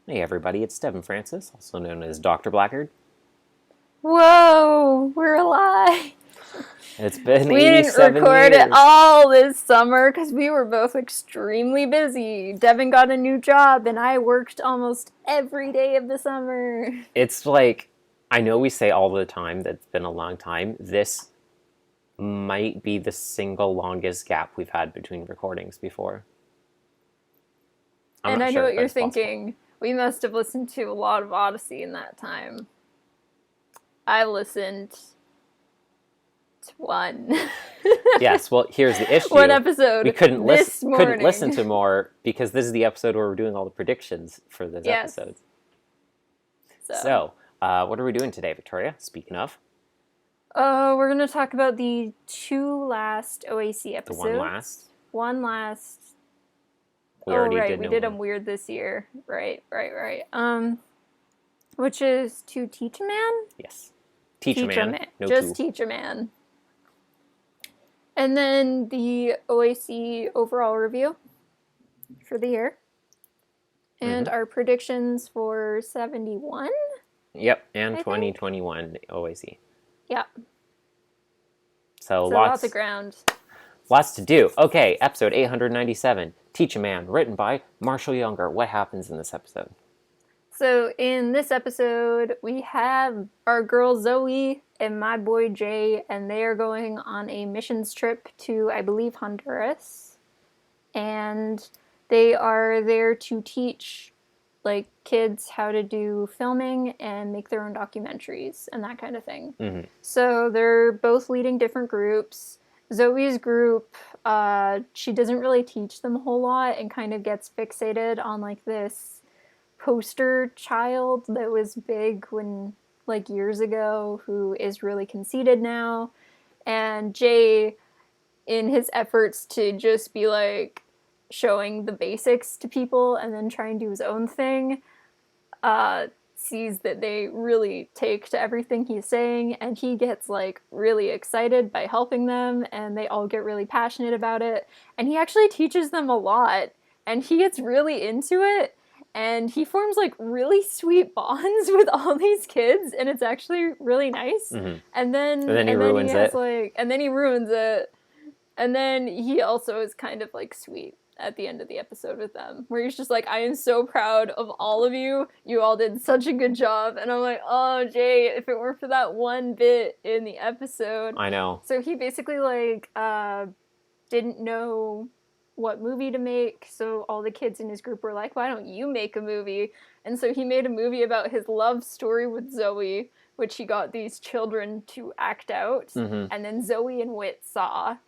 Hey everybody, it's Devin Francis, also known as Dr. Blackguard. Whoa, we're alive. It's been We didn't 87 record at years. all this summer because we were both extremely busy. Devin got a new job and I worked almost every day of the summer. It's like, I know we say all the time that it's been a long time. This might be the single longest gap we've had between recordings before. I'm And not I know sure what if you're that's possible. thinking. We must have listened to a lot of Odyssey in that time. I listened to one. Yes, well, here's the One issue. We episode couldn't this listen morning. to more because this is the episode where we're doing all the predictions for those Yes. episodes. So, So, what are we doing today, Victoria? Speaking of, we're going to talk about the two last OAC the episodes. one last. One last. We Oh, already right, did we no did one. them weird this year. Right. Which is To Teach a Man? Yes. Teach a man. No Just two. Teach a Man. And then the OAC overall review for the year. And our predictions for 71? Yep, and I 2021 OAC. Yeah. So Lots of ground. lots to do. Okay, episode 897, Teach a Man, written by Marshall Younger. What happens in this episode? So in this episode, we have our girl Zoe and my boy Jay, and they are going on a missions trip to, I believe, Honduras. And they are there to teach like kids how to do filming and make their own documentaries and that kind of thing. Mm-hmm. So they're both leading different groups. Zoe's group, she doesn't really teach them a whole lot and kind of gets fixated on like this poster child that was big when like years ago who is really conceited now. And Jay, in his efforts to just be like showing the basics to people and then try and do his own thing, sees that they really take to everything he's saying, and he gets like really excited by helping them, and they all get really passionate about it, and he actually teaches them a lot, and he gets really into it, and he forms like really sweet bonds with all these kids, and it's actually really nice. Mm-hmm. And then he ruins it. and then he ruins it, and then he also is kind of like sweet at the end of the episode with them, where he's just like, I am so proud of all of you. You all did such a good job. And I'm like, oh, Jay, if it weren't for that one bit in the episode. I know. So he basically like didn't know what movie to make. So all the kids in his group were like, why don't you make a movie? And so he made a movie about his love story with Zoe, which he got these children to act out. Mm-hmm. And then Zoe and Whit saw.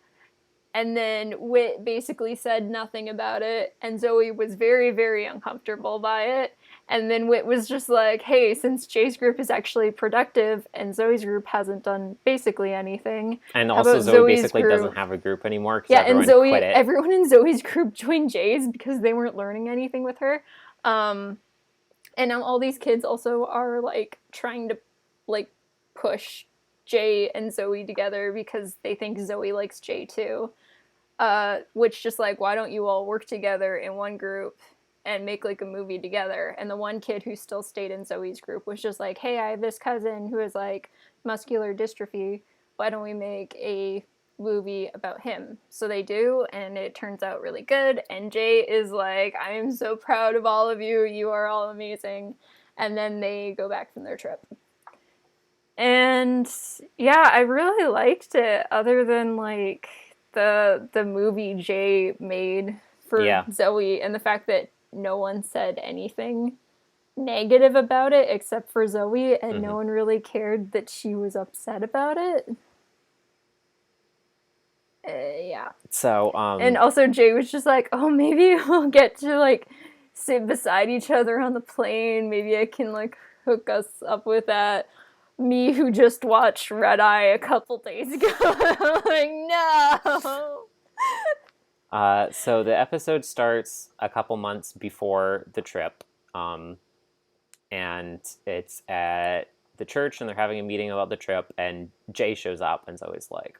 And then Whit basically said nothing about it, and Zoe was very, very uncomfortable by it. And then Whit was just like, hey, since Jay's group is actually productive and Zoe's group hasn't done basically anything. And also Zoe basically doesn't have a group anymore because Everyone in Zoe's group joined Jay's because they weren't learning anything with her. And now all these kids also are like trying to like push Jay and Zoe together because they think Zoe likes Jay too. Which just like, why don't you all work together in one group and make like a movie together? And the one kid who still stayed in Zoe's group was just like, hey, I have this cousin who has like muscular dystrophy. Why don't we make a movie about him? So they do, and it turns out really good. And Jay is like, I am so proud of all of you. You are all amazing. And then they go back from their trip. And yeah, I really liked it, other than like the movie Jay made for Zoe, and the fact that no one said anything negative about it except for Zoe, and no one really cared that she was upset about it. Yeah. So, and also Jay was just like, oh, maybe we'll get to like sit beside each other on the plane. Maybe I can like hook us up with that. Me, who just watched Red Eye a couple days ago. I'm like, no. So the episode starts a couple months before the trip, and it's at the church, and they're having a meeting about the trip, and Jay shows up, and Zoe's like,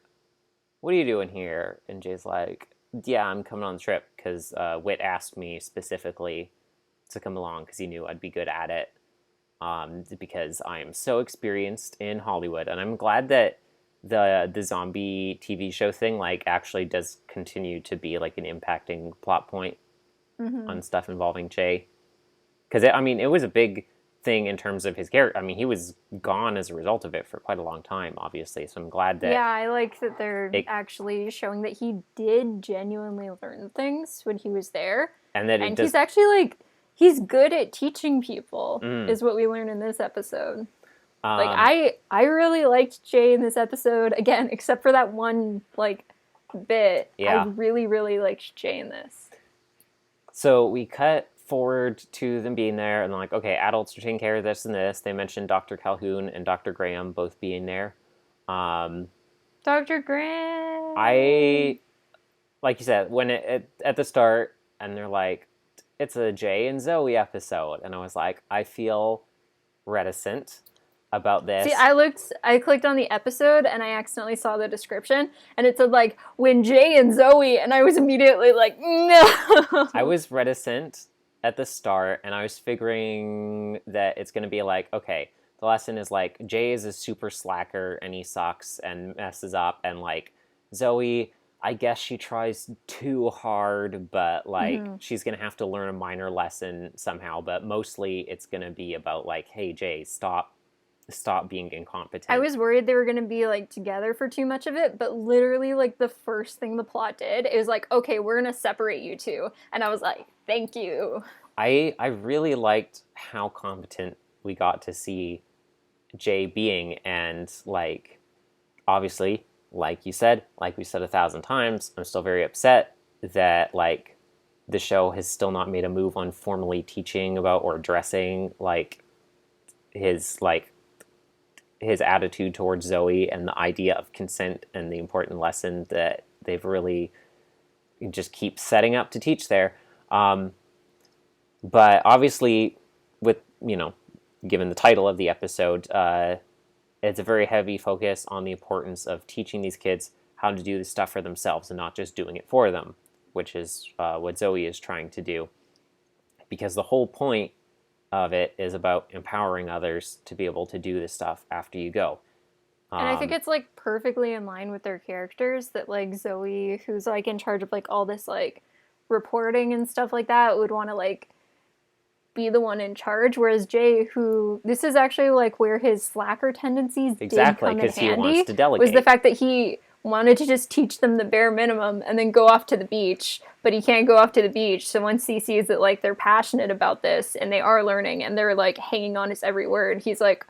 what are you doing here? And Jay's like, yeah, I'm coming on the trip because Whit asked me specifically to come along because he knew I'd be good at it, because I am so experienced in Hollywood. And I'm glad that the zombie TV show thing like actually does continue to be like an impacting plot point on stuff involving Jay. Because it was a big thing in terms of his character. I mean, he was gone as a result of it for quite a long time, obviously. So I'm glad that I like that they're actually showing that he did genuinely learn things when he was there, and that he's actually like he's good at teaching people. Is what we learn in this episode. Like I really liked Jay in this episode again, except for that one like bit. Yeah. I really really liked Jay in this. So we cut forward to them being there, and they're like, okay, adults are taking care of this and this. They mentioned Dr. Calhoun and Dr. Graham both being there. Dr. Graham. Like you said, when at the start, and they're like, it's a Jay and Zoe episode, and I was like, I feel reticent about this. See, I clicked on the episode and I accidentally saw the description and it said like when Jay and Zoe, and I was immediately like, no. I was reticent at the start, and I was figuring that it's going to be like, okay, the lesson is like Jay is a super slacker and he sucks and messes up, and like Zoe, I guess she tries too hard, but like she's going to have to learn a minor lesson somehow, but mostly it's going to be about like, hey Jay, stop being incompetent. I was worried they were going to be like together for too much of it, but literally like the first thing the plot did, it was like, okay, we're going to separate you two. And I was like, thank you. I really liked how competent we got to see Jay being, and like obviously, like you said, like we said 1,000 times, I'm still very upset that like the show has still not made a move on formally teaching about or addressing like his attitude towards Zoe and the idea of consent and the important lesson that they've really just keep setting up to teach there. But obviously, with, given the title of the episode, it's a very heavy focus on the importance of teaching these kids how to do this stuff for themselves and not just doing it for them, which is what Zoe is trying to do. Because the whole point of it is about empowering others to be able to do this stuff after you go. And I think it's like perfectly in line with their characters that like Zoe, who's like in charge of like all this like reporting and stuff like that, would want to like be the one in charge, whereas Jay, who this is actually like where his slacker tendencies did come in handy, wants to delegate. Was the fact that he wanted to just teach them the bare minimum and then go off to the beach, but he can't go off to the beach. So once he sees that like they're passionate about this and they are learning and they're like hanging on his every word, he's like,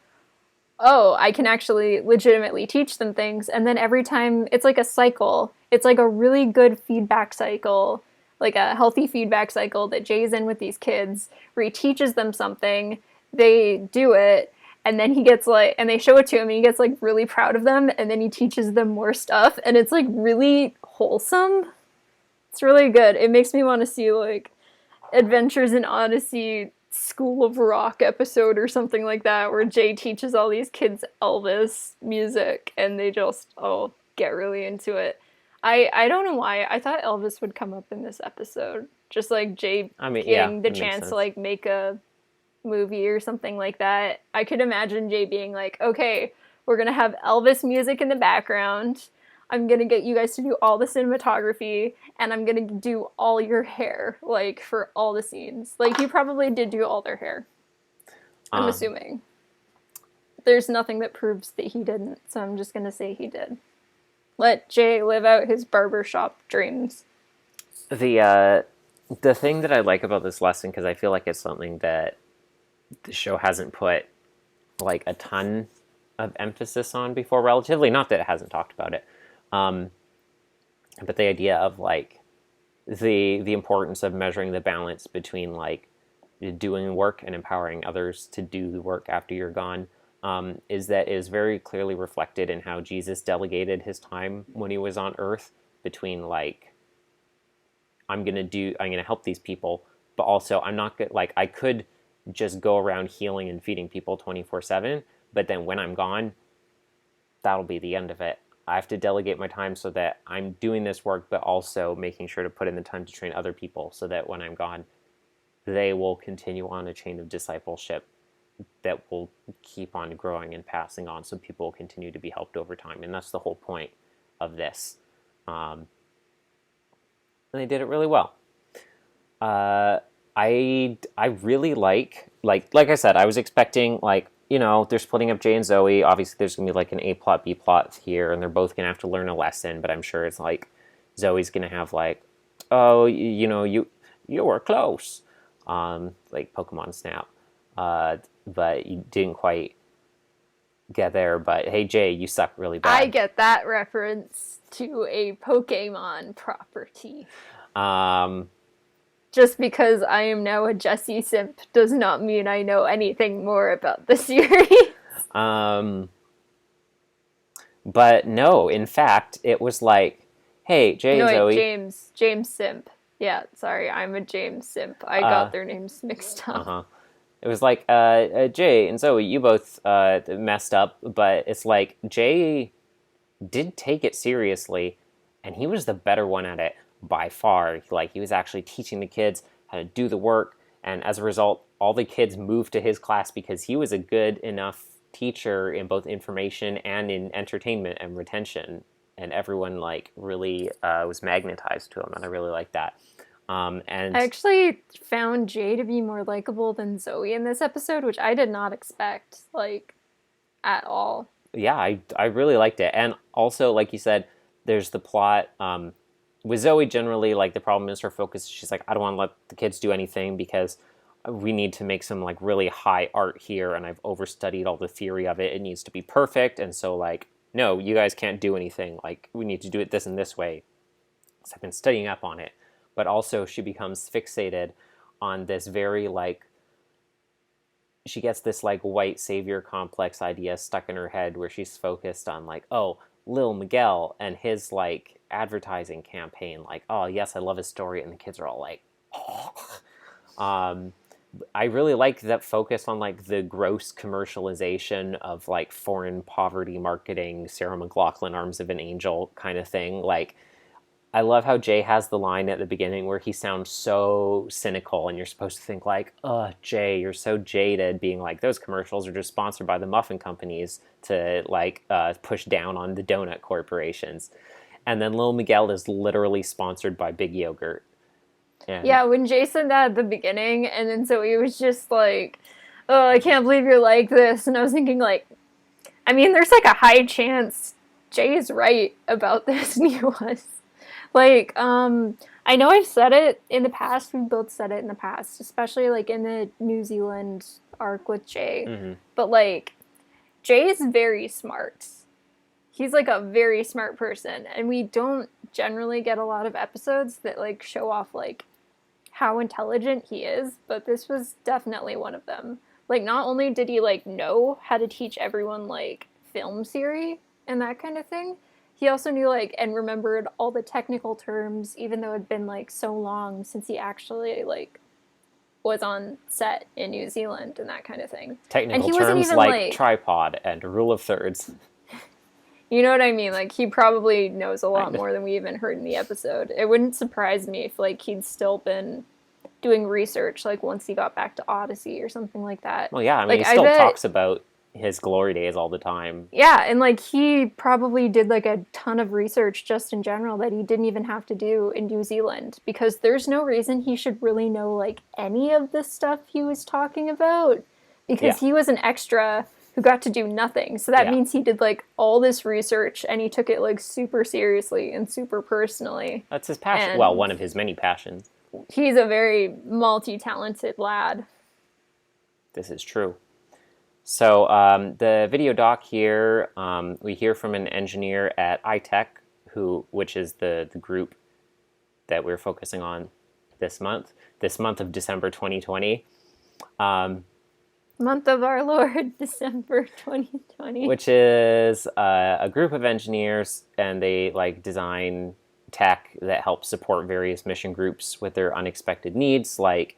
oh, I can actually legitimately teach them things. And then every time, it's like a cycle. It's like a really good feedback cycle, like a healthy feedback cycle that Jay's in with these kids, where he teaches them something, they do it, and then he gets like, and they show it to him, and he gets like really proud of them, and then he teaches them more stuff, and it's like really wholesome. It's really good. It makes me want to see like Adventures in Odyssey School of Rock episode or something like that, where Jay teaches all these kids Elvis music, and they just get really into it. I don't know why. I thought Elvis would come up in this episode. Just like Jay getting the chance to like make a movie or something like that. I could imagine Jay being like, okay, we're going to have Elvis music in the background. I'm going to get you guys to do all the cinematography, and I'm going to do all your hair, like, for all the scenes. Like, he probably did do all their hair. I'm assuming. There's nothing that proves that he didn't, so I'm just going to say he did. Let Jay live out his barbershop dreams. The thing that I like about this lesson, because I feel like it's something that the show hasn't put, like, a ton of emphasis on before, relatively. Not that it hasn't talked about it. But the idea of, like, the importance of measuring the balance between, like, doing work and empowering others to do the work after you're gone, is very clearly reflected in how Jesus delegated his time when he was on earth between, like, I'm going to help these people, but also I'm not good. Like, I could just go around healing and feeding people 24/7, but then when I'm gone, that'll be the end of it. I have to delegate my time so that I'm doing this work, but also making sure to put in the time to train other people so that when I'm gone, they will continue on a chain of discipleship that will keep on growing and passing on, so people will continue to be helped over time. And that's the whole point of this. And they did it really well. I really like I said, I was expecting, like, you know, they're splitting up Jay and Zoe. Obviously, there's gonna be like an A plot, B plot here, and they're both gonna have to learn a lesson. But I'm sure it's like Zoe's gonna have like, oh, you know, you were close, like Pokemon Snap, but you didn't quite get there. But hey, Jay, you suck really bad. I get that reference to a Pokemon property. Just because I am now a Jessie simp does not mean I know anything more about the series. But no, in fact, it was like, hey, Jay and Zoe. James simp. Yeah, sorry, I'm a James simp. I got their names mixed up. It was like, Jay and Zoe, you both messed up, but it's like Jay did take it seriously, and he was the better one at it by far. Like, he was actually teaching the kids how to do the work, and as a result, all the kids moved to his class because he was a good enough teacher in both information and in entertainment and retention, and everyone like really was magnetized to him, and I really like that. And I actually found Jay to be more likable than Zoe in this episode, which I did not expect, like, at all. Yeah, I really liked it. And also, like you said, there's the plot. With Zoe, generally, like, the problem is her focus. She's like, I don't want to let the kids do anything because we need to make some, like, really high art here, and I've overstudied all the theory of it. It needs to be perfect, and so, like, no, you guys can't do anything. Like, we need to do it this and this way. So I've been studying up on it. But also, she becomes fixated on this very, like, she gets this, like, white savior complex idea stuck in her head where she's focused on, like, oh, Lil Miguel and his, like, advertising campaign, like, oh yes, I love his story, and the kids are all like, oh. I really like that focus on, like, the gross commercialization of, like, foreign poverty marketing, Sarah McLachlan, Arms of an Angel kind of thing. Like, I love how Jay has the line at the beginning where he sounds so cynical, and you're supposed to think like, oh, Jay, you're so jaded, being like, those commercials are just sponsored by the muffin companies to, like, push down on the donut corporations. And then Lil Miguel is literally sponsored by Big Yogurt. And yeah, when Jay said that at the beginning, and then so he was just like, oh, I can't believe you're like this. And I was thinking, like, I mean, there's, like, a high chance Jay is right about this, and he was. Like, I know I've said it in the past, we both said it in the past, especially, like, in the New Zealand arc with Jay. Mm-hmm. But, like, Jay is very smart. He's, like, a very smart person, and we don't generally get a lot of episodes that, like, show off, like, how intelligent he is, but this was definitely one of them. Like, not only did he, like, know how to teach everyone, like, film theory and that kind of thing, he also knew, like, and remembered all the technical terms, even though it had been, like, so long since he actually, like, was on set in New Zealand and that kind of thing. Technical terms like tripod and rule of thirds. You know what I mean? Like, he probably knows a lot more than we even heard in the episode. It wouldn't surprise me if, like, he'd still been doing research, like, once he got back to Odyssey or something like that. Well, yeah, I mean, like, he still talks about his glory days all the time. Yeah, and, like, he probably did, like, a ton of research just in general that he didn't even have to do in New Zealand, because there's no reason he should really know, like, any of the stuff he was talking about, because he was an extra who got to do nothing. So that means he did, like, all this research, and he took it, like, super seriously and super personally. That's his passion. And well, one of his many passions. He's a very multi-talented lad. This is true. So the video doc here, we hear from an engineer at iTech, which is the group that we're focusing on this month of December 2020. Month of our Lord, December 2020. Which is a group of engineers, and they, like, design tech that helps support various mission groups with their unexpected needs, like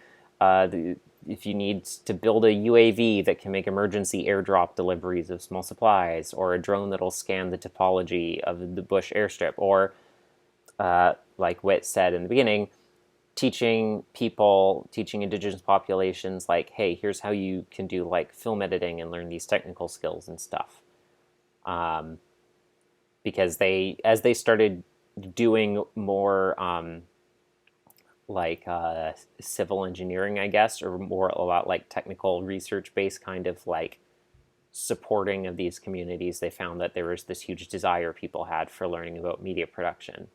if you need to build a UAV that can make emergency airdrop deliveries of small supplies, or a drone that'll scan the topology of the Bush airstrip, or, like Whit said in the beginning, teaching indigenous populations, like, hey, here's how you can do like film editing and learn these technical skills and stuff. Because as they started doing more civil engineering, I guess, or more a lot like technical research based kind of like supporting of these communities, they found that there was this huge desire people had for learning about media production,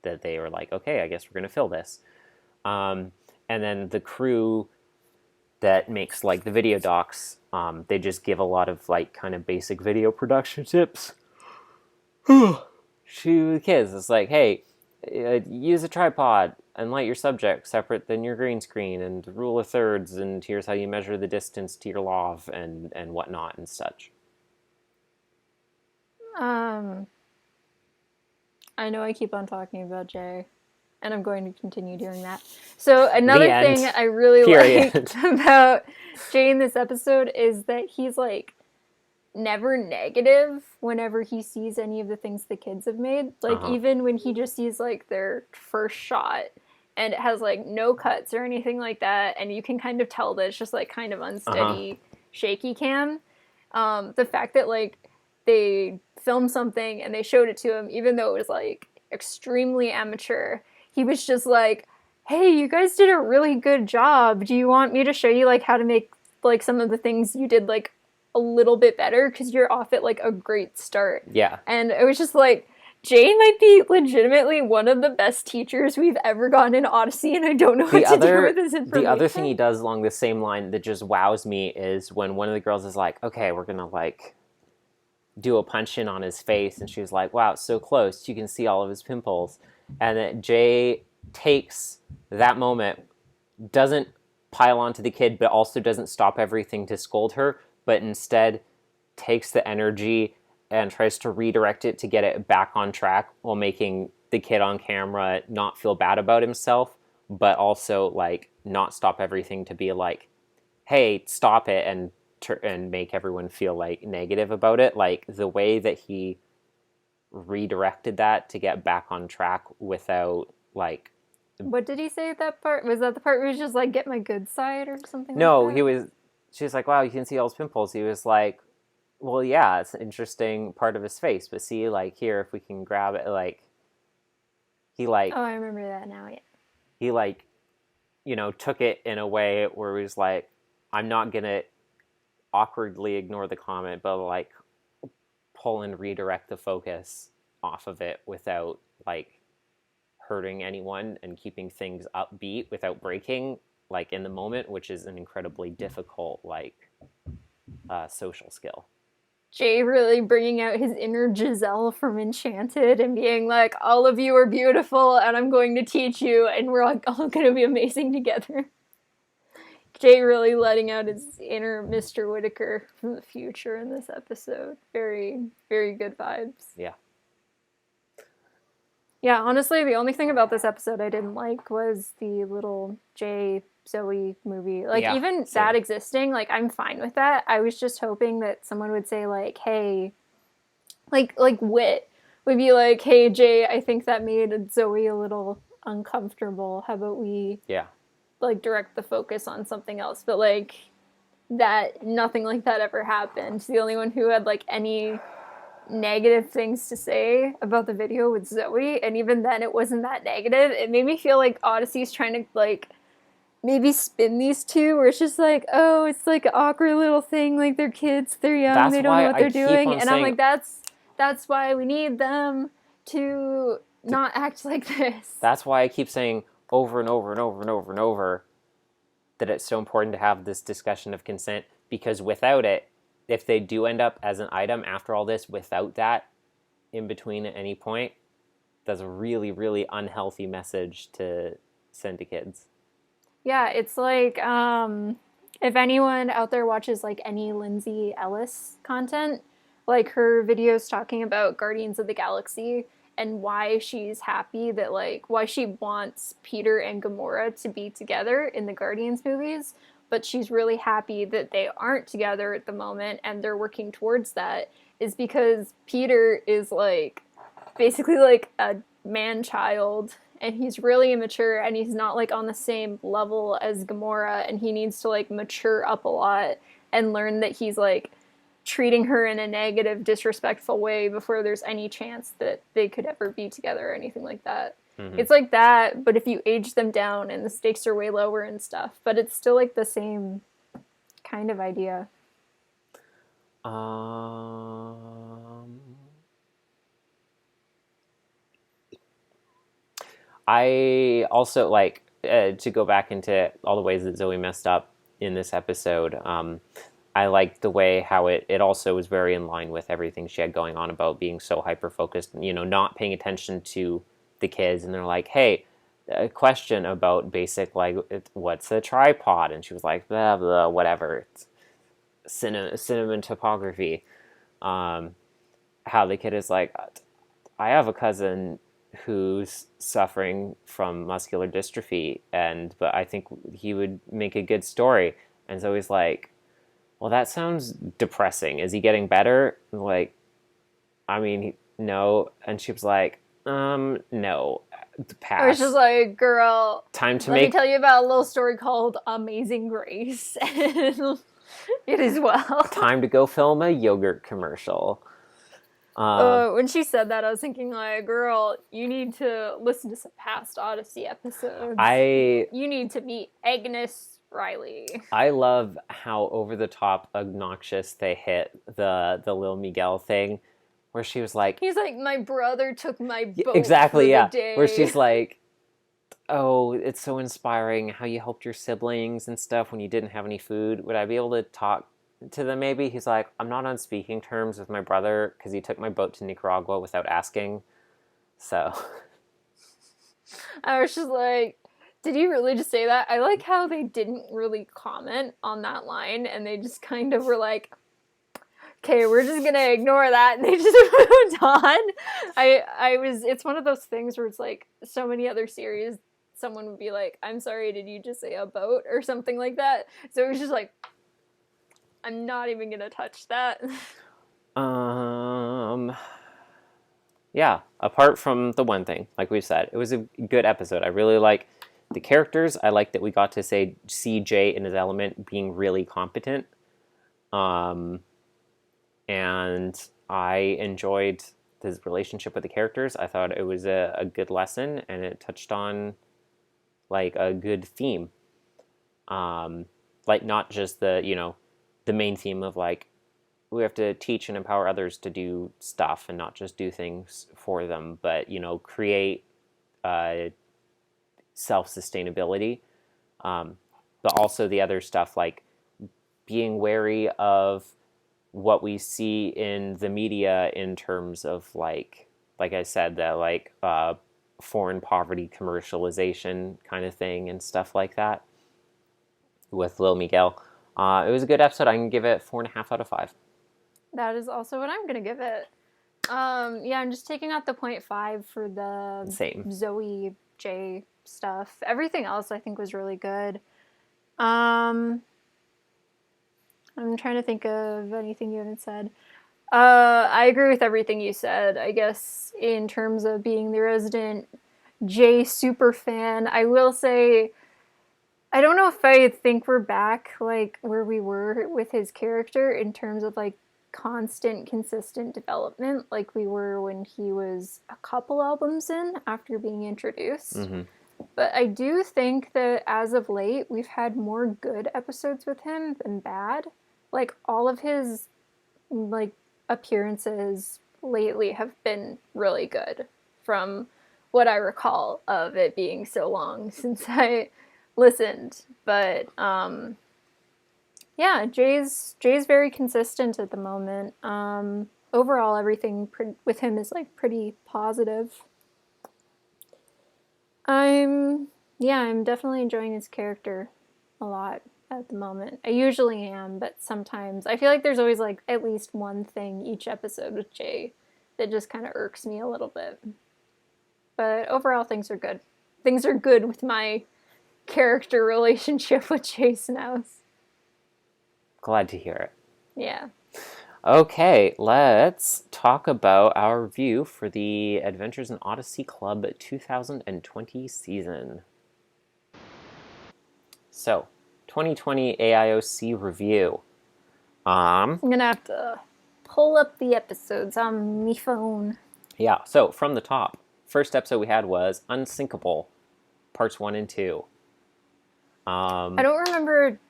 that they were like, okay, I guess we're going to fill this. And then the crew that makes like the video docs, they just give a lot of like kind of basic video production tips to the kids. It's like, hey, use a tripod and light your subject separate than your green screen, and rule of thirds, and here's how you measure the distance to your lav and whatnot and such. I know I keep on talking about Jay, and I'm going to continue doing that. So another thing I really liked about Jay in this episode is that he's like never negative whenever he sees any of the things the kids have made. Like even when he just sees like their first shot and it has like no cuts or anything like that, and you can kind of tell that it's just like kind of unsteady, shaky cam. The fact that like they filmed something and they showed it to him, even though it was like extremely amateur, he was just like, hey, you guys did a really good job. Do you want me to show you like how to make like some of the things you did like a little bit better, because you're off at like a great start. Yeah. And it was just like, Jane might be legitimately one of the best teachers we've ever gotten in Odyssey, and I don't know what to do with this information. The other thing he does along the same line that just wows me is when one of the girls is like, okay, we're gonna like do a punch in on his face, and she was like, wow, it's so close, you can see all of his pimples. And then Jay takes that moment, doesn't pile onto the kid, but also doesn't stop everything to scold her, but instead takes the energy and tries to redirect it to get it back on track, while making the kid on camera not feel bad about himself, but also like not stop everything to be like, hey, stop it, and make everyone feel like negative about it. Like the way that he redirected that to get back on track without like... What did he say at that part? Was that the part where he was just like, get my good side or something No, like that? She was like, wow, you can see all his pimples. He was like, well, yeah, it's an interesting part of his face, but see, like, here, if we can grab it, like, he, like... Oh, I remember that now, yeah. He, like, you know, took it in a way where he was like, I'm not gonna awkwardly ignore the comment, but, like, pull and redirect the focus off of it without, like, hurting anyone, and keeping things upbeat without breaking, like, in the moment, which is an incredibly difficult, like, social skill. Jay really bringing out his inner Giselle from Enchanted and being like, all of you are beautiful and I'm going to teach you and we're all going to be amazing together. Jay really letting out his inner Mr. Whittaker from the future in this episode. Very, very good vibes. Yeah. Yeah, honestly, the only thing about this episode I didn't like was the little Jay Zoe movie. Like, yeah, even same. That existing, like, I'm fine with that. I was just hoping that someone would say, like, hey, like Wit would be like, hey, Jay, I think that made Zoe a little uncomfortable. How about we, like, direct the focus on something else? But, like, that, nothing like that ever happened. The only one who had, like, any negative things to say about the video was Zoe, and even then it wasn't that negative. It made me feel like Odyssey's trying to, like, maybe spin these two, where it's just like, oh, it's like an awkward little thing, like they're kids, they're young, they don't know what they're doing, and I'm like, that's why we need them to not act like this. That's why I keep saying over and over and over and over and over that it's so important to have this discussion of consent, because without it, if they do end up as an item after all this without that in between at any point, that's a really, really unhealthy message to send to kids. Yeah, it's like, if anyone out there watches, like, any Lindsay Ellis content, like, her videos talking about Guardians of the Galaxy and why she's happy that, like, why she wants Peter and Gamora to be together in the Guardians movies, but she's really happy that they aren't together at the moment and they're working towards that, is because Peter is, like, basically, like, a man-child, and he's really immature, and he's not like on the same level as Gamora, and he needs to like mature up a lot and learn that he's like treating her in a negative, disrespectful way before there's any chance that they could ever be together or anything like that. Mm-hmm. It's like that, but if you age them down and the stakes are way lower and stuff, but it's still like the same kind of idea. I also like to go back into all the ways that Zoe messed up in this episode. I liked the way how it also was very in line with everything she had going on about being so hyper-focused, not paying attention to the kids. And they're like, hey, a question about basic, like, what's a tripod? And she was like, blah, blah, whatever. It's cinnamon topography. How the kid is like, I have a cousin who's suffering from muscular dystrophy, but I think he would make a good story. And Zoe's like, well, that sounds depressing. Is he getting better? Like, I mean, no. And she was like, no. Pass. I was just like, girl, let me tell you about a little story called Amazing Grace. It is well. Time to go film a yogurt commercial. When she said that, I was thinking, like, girl, you need to listen to some past Odyssey episodes. You need to meet Agnes Riley. I love how over the top obnoxious they hit the Lil Miguel thing, where she was like, he's like, my brother took my boat exactly, for yeah. the day. Where she's like, oh, it's so inspiring how you helped your siblings and stuff when you didn't have any food. Would I be able to talk to them maybe? He's like, I'm not on speaking terms with my brother because he took my boat to Nicaragua without asking. So I was just like, did he really just say that? I like how they didn't really comment on that line, and they just kind of were like, okay, we're just gonna ignore that, and they just moved on. It's one of those things where it's like, so many other series, someone would be like, I'm sorry, did you just say a boat or something like that? So it was just like, I'm not even gonna touch that. Yeah, apart from the one thing, like we said, it was a good episode. I really like the characters. I like that we got to see Jay in his element being really competent. And I enjoyed his relationship with the characters. I thought it was a good lesson, and it touched on like a good theme. Like not just the main theme of like, we have to teach and empower others to do stuff and not just do things for them, but, create self-sustainability. But also the other stuff like being wary of what we see in the media in terms of like I said, that like foreign poverty commercialization kind of thing and stuff like that with Lil Miguel. It was a good episode. I can give it 4.5 out of 5. That is also what I'm going to give it. Yeah, I'm just taking out the 0.5 for the Same. Zoe J stuff. Everything else I think was really good. I'm trying to think of anything you haven't said. I agree with everything you said. I guess in terms of being the resident J super fan, I will say, I don't know if I think we're back like where we were with his character in terms of like constant, consistent development like we were when he was a couple albums in after being introduced. Mm-hmm. But I do think that as of late, we've had more good episodes with him than bad. Like all of his like appearances lately have been really good from what I recall of it being so long since I listened. But yeah, Jay's very consistent at the moment. Overall, everything with him is like pretty positive. I'm definitely enjoying his character a lot at the moment. I usually am, but sometimes I feel like there's always like at least one thing each episode with Jay that just kind of irks me a little bit. But overall, things are good. Things are good with my character relationship with Jay Snouse. Glad to hear it. Yeah. Okay, let's talk about our review for the Adventures in Odyssey Club 2020 season. So, 2020 AIOC review. I'm gonna have to pull up the episodes on my phone. Yeah, so from the top, first episode we had was Unsinkable, parts 1 and 2. I don't remember.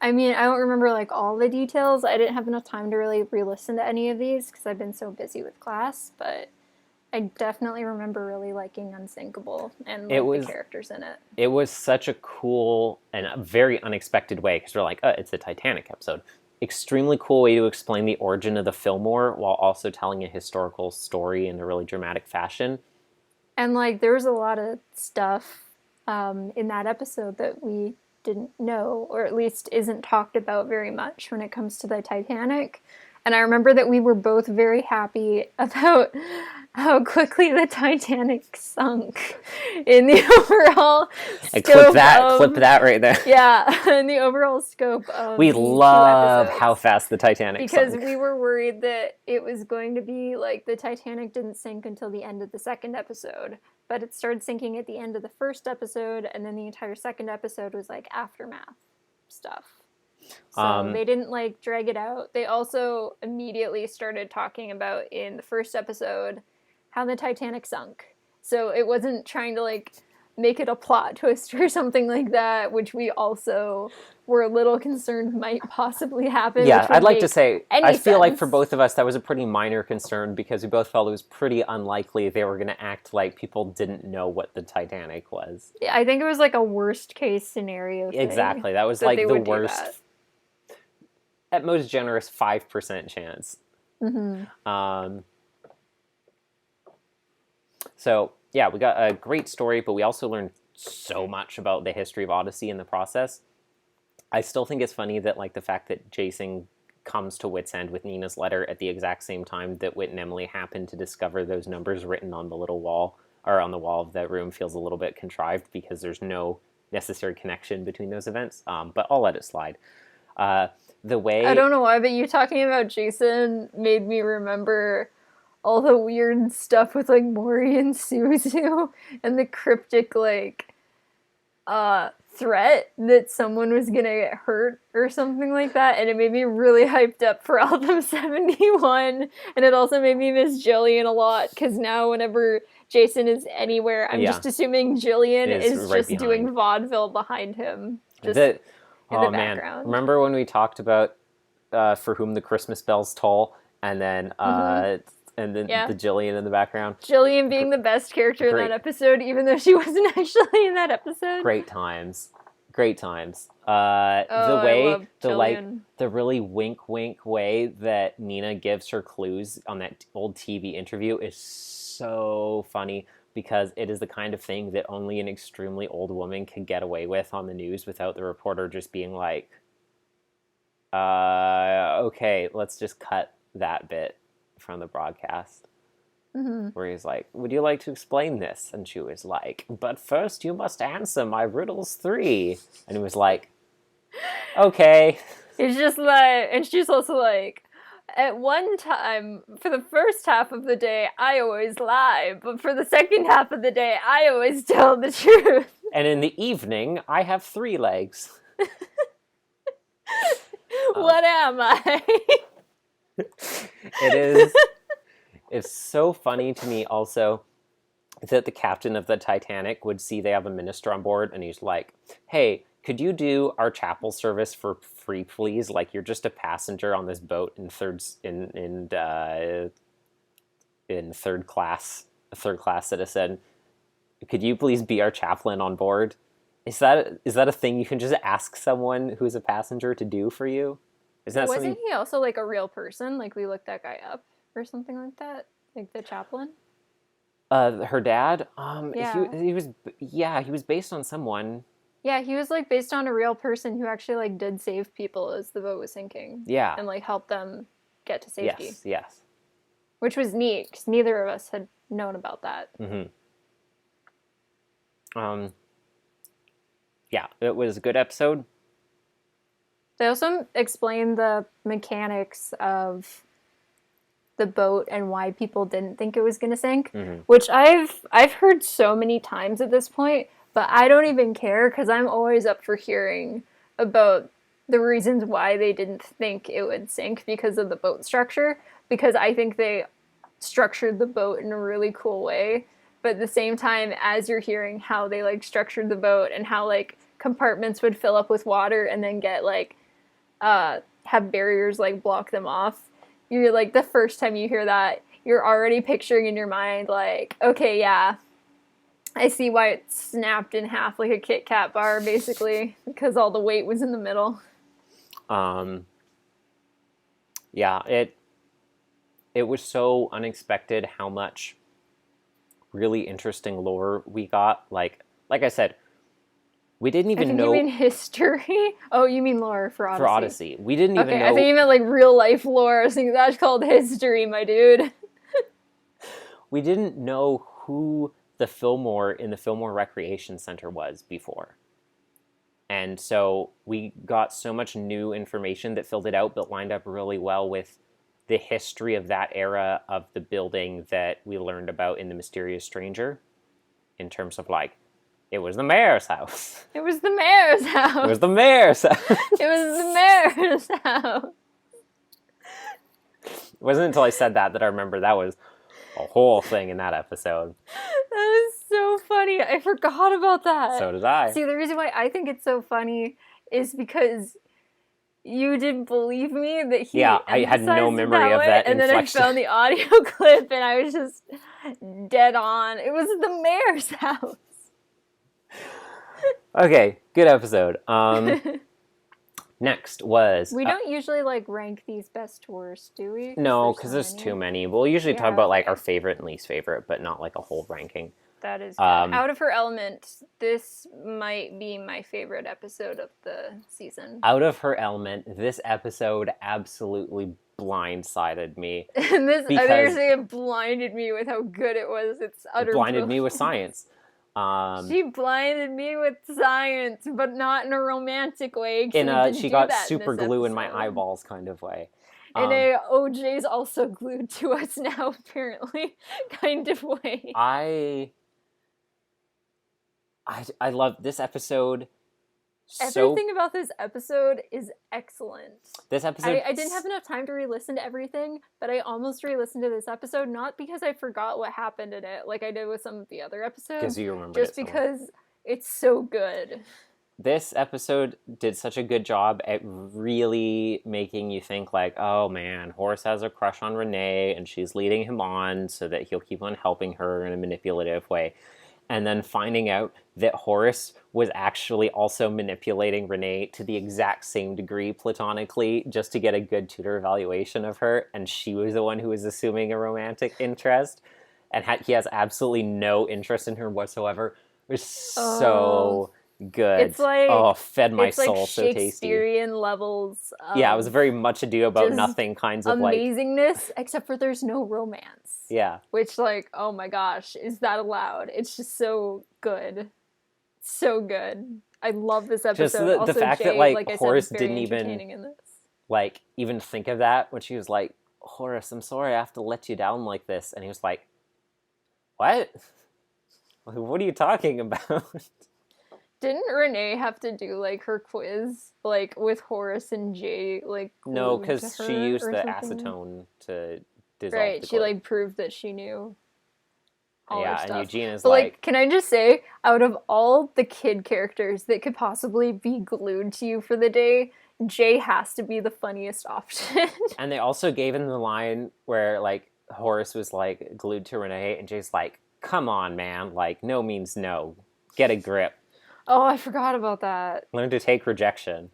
I don't remember like all the details. I didn't have enough time to really re-listen to any of these because I've been so busy with class. But I definitely remember really liking Unsinkable and the characters in it. It was such a cool and a very unexpected way because we're like, it's a Titanic episode. Extremely cool way to explain the origin of the Fillmore while also telling a historical story in a really dramatic fashion. And like there was a lot of stuff in that episode that we didn't know, or at least isn't talked about very much when it comes to the Titanic. And I remember that we were both very happy about how quickly the Titanic sunk in the overall scope. Clip that right there. Yeah, in the overall scope of we love how fast the Titanic because sunk. We were worried that it was going to be like the Titanic didn't sink until the end of the second episode, but it started sinking at the end of the first episode, and then the entire second episode was like aftermath stuff. So they didn't like drag it out. They also immediately started talking about in the first episode how the Titanic sunk. So it wasn't trying to like make it a plot twist or something like that, which we also were a little concerned might possibly happen. Yeah, I'd like to say, I feel like for sense. both of us that was a pretty minor concern because we both felt it was pretty unlikely they were going to act like people didn't know what the Titanic was. Yeah, I think it was like a worst case scenario thing. Exactly, that was like the worst, at most generous 5% chance. Mm-hmm. So, yeah, we got a great story, but we also learned so much about the history of Odyssey in the process. I still think it's funny that, like, the fact that Jason comes to Wit's End with Nina's letter at the exact same time that Wit and Emily happen to discover those numbers written on the little wall, or on the wall of that room, feels a little bit contrived because there's no necessary connection between those events, but I'll let it slide. The way... I don't know why, but you talking about Jason made me remember all the weird stuff with like Maury and Suzu and the cryptic like threat that someone was gonna get hurt or something like that, and it made me really hyped up for Album 71, and it also made me miss Jillian a lot because now whenever Jason is anywhere, I'm just assuming Jillian is right just doing vaudeville behind him. Just in the background. Remember when we talked about For Whom the Christmas Bells Toll, and then the Jillian in the background? Jillian being the best character in that episode, even though she wasn't actually in that episode. Great times. The way, the really wink way that Nina gives her clues on that old TV interview is so funny, because it is the kind of thing that only an extremely old woman can get away with on the news without the reporter just being like, okay, let's just cut that bit from the broadcast. Mm-hmm. Where he's like, would you like to explain this? And she was like, but first you must answer my riddles 3. And he was like, okay. It's just like, and she's also like, at one time, for the first half of the day, I always lie, but for the second half of the day, I always tell the truth. And in the evening, I have 3 legs. What am I? It's so funny to me also that the captain of the Titanic would see they have a minister on board, and he's like, hey, could you do our chapel service for free, please? Like, you're just a passenger on this boat in third class citizen. Could you please be our chaplain on board? Is that a thing you can just ask someone who's a passenger to do for you? Wasn't he also like a real person? Like, we looked that guy up or something like that? Like the chaplain? Her dad? Yeah. He was based on someone. Yeah, he was like based on a real person who actually like did save people as the boat was sinking. Yeah. And like helped them get to safety. Yes. Which was neat, because neither of us had known about that. Mm-hmm. Yeah, it was a good episode. They also explained the mechanics of the boat and why people didn't think it was going to sink, Mm-hmm. which I've heard so many times at this point, but I don't even care because I'm always up for hearing about the reasons why they didn't think it would sink because of the boat structure, because I think they structured the boat in a really cool way. But at the same time, as you're hearing how they like structured the boat and how like compartments would fill up with water and then get like have barriers like block them off, you're like, the first time you hear that, you're already picturing in your mind like, okay, yeah, I see why it snapped in half like a Kit Kat bar, basically, because all the weight was in the middle. Yeah, it was so unexpected how much really interesting lore we got. Like I said, we didn't even know. You mean history? Oh, you mean lore for Odyssey. For Odyssey. We didn't even know. I think you meant like real life lore. I was thinking that's called history, my dude. We didn't know who the Fillmore in the Fillmore Recreation Center was before. And so we got so much new information that filled it out, but lined up really well with the history of that era of the building that we learned about in The Mysterious Stranger, in terms of like, it was the mayor's house. It was the mayor's house. It was the mayor's house. It was the mayor's house. It wasn't until I said that I remember that was a whole thing in that episode. That is so funny. I forgot about that. So did I. See, the reason why I think it's so funny is because you didn't believe me that he I had no memory of that and then I found the audio clip and I was just dead on. It was the mayor's house. Okay, good episode. Next was... We don't usually, like, rank these best to worst, do we? No, because there's too many. We'll usually talk about, like, our favorite and least favorite, but not, like, a whole ranking. That is good. Out of Her Element, this might be my favorite episode of the season. Out of Her Element, this episode absolutely blindsided me. And this, I think it blinded me with how good it was. It's utter blinded me with science. She blinded me with science, but not in a romantic way. She got super glue in my eyeballs kind of way. In a OJ's also glued to us now, apparently, kind of way. I love this episode. Everything about this episode is excellent. This episode... I didn't have enough time to re-listen to everything, but I almost re-listened to this episode, not because I forgot what happened in it, like I did with some of the other episodes. Because you remember just because it's so good. This episode did such a good job at really making you think like, oh man, Horace has a crush on Renee, and she's leading him on so that he'll keep on helping her in a manipulative way. And then finding out that Horace was actually also manipulating Renee to the exact same degree platonically just to get a good tutor evaluation of her, and she was the one who was assuming a romantic interest, and he has absolutely no interest in her whatsoever. It was so good. It's like, fed my soul so tasty. Shakespearean levels. Yeah, it was very Much Ado About Nothing kinds of amazingness, except for there's no romance. Yeah. Which, like, oh my gosh, is that allowed? It's just so good. So good. I love this episode. Just also, the fact Jay, that, like I Horace said, didn't even think of that when she was like, Horace, I'm sorry I have to let you down like this. And he was like, what? What are you talking about? Didn't Renee have to do, like, her quiz, like, with Horace and Jay, like, no, because she used the something? acetone to dissolve right, the she, glue. like, proved that she knew all her stuff. And Eugene is but, like... can I just say, out of all the kid characters that could possibly be glued to you for the day, Jay has to be the funniest option. And they also gave him the line where, like, Horace was, like, glued to Renee, and Jay's like, come on, man, like, no means no. Get a grip. Oh, I forgot about that. Learn to take rejection.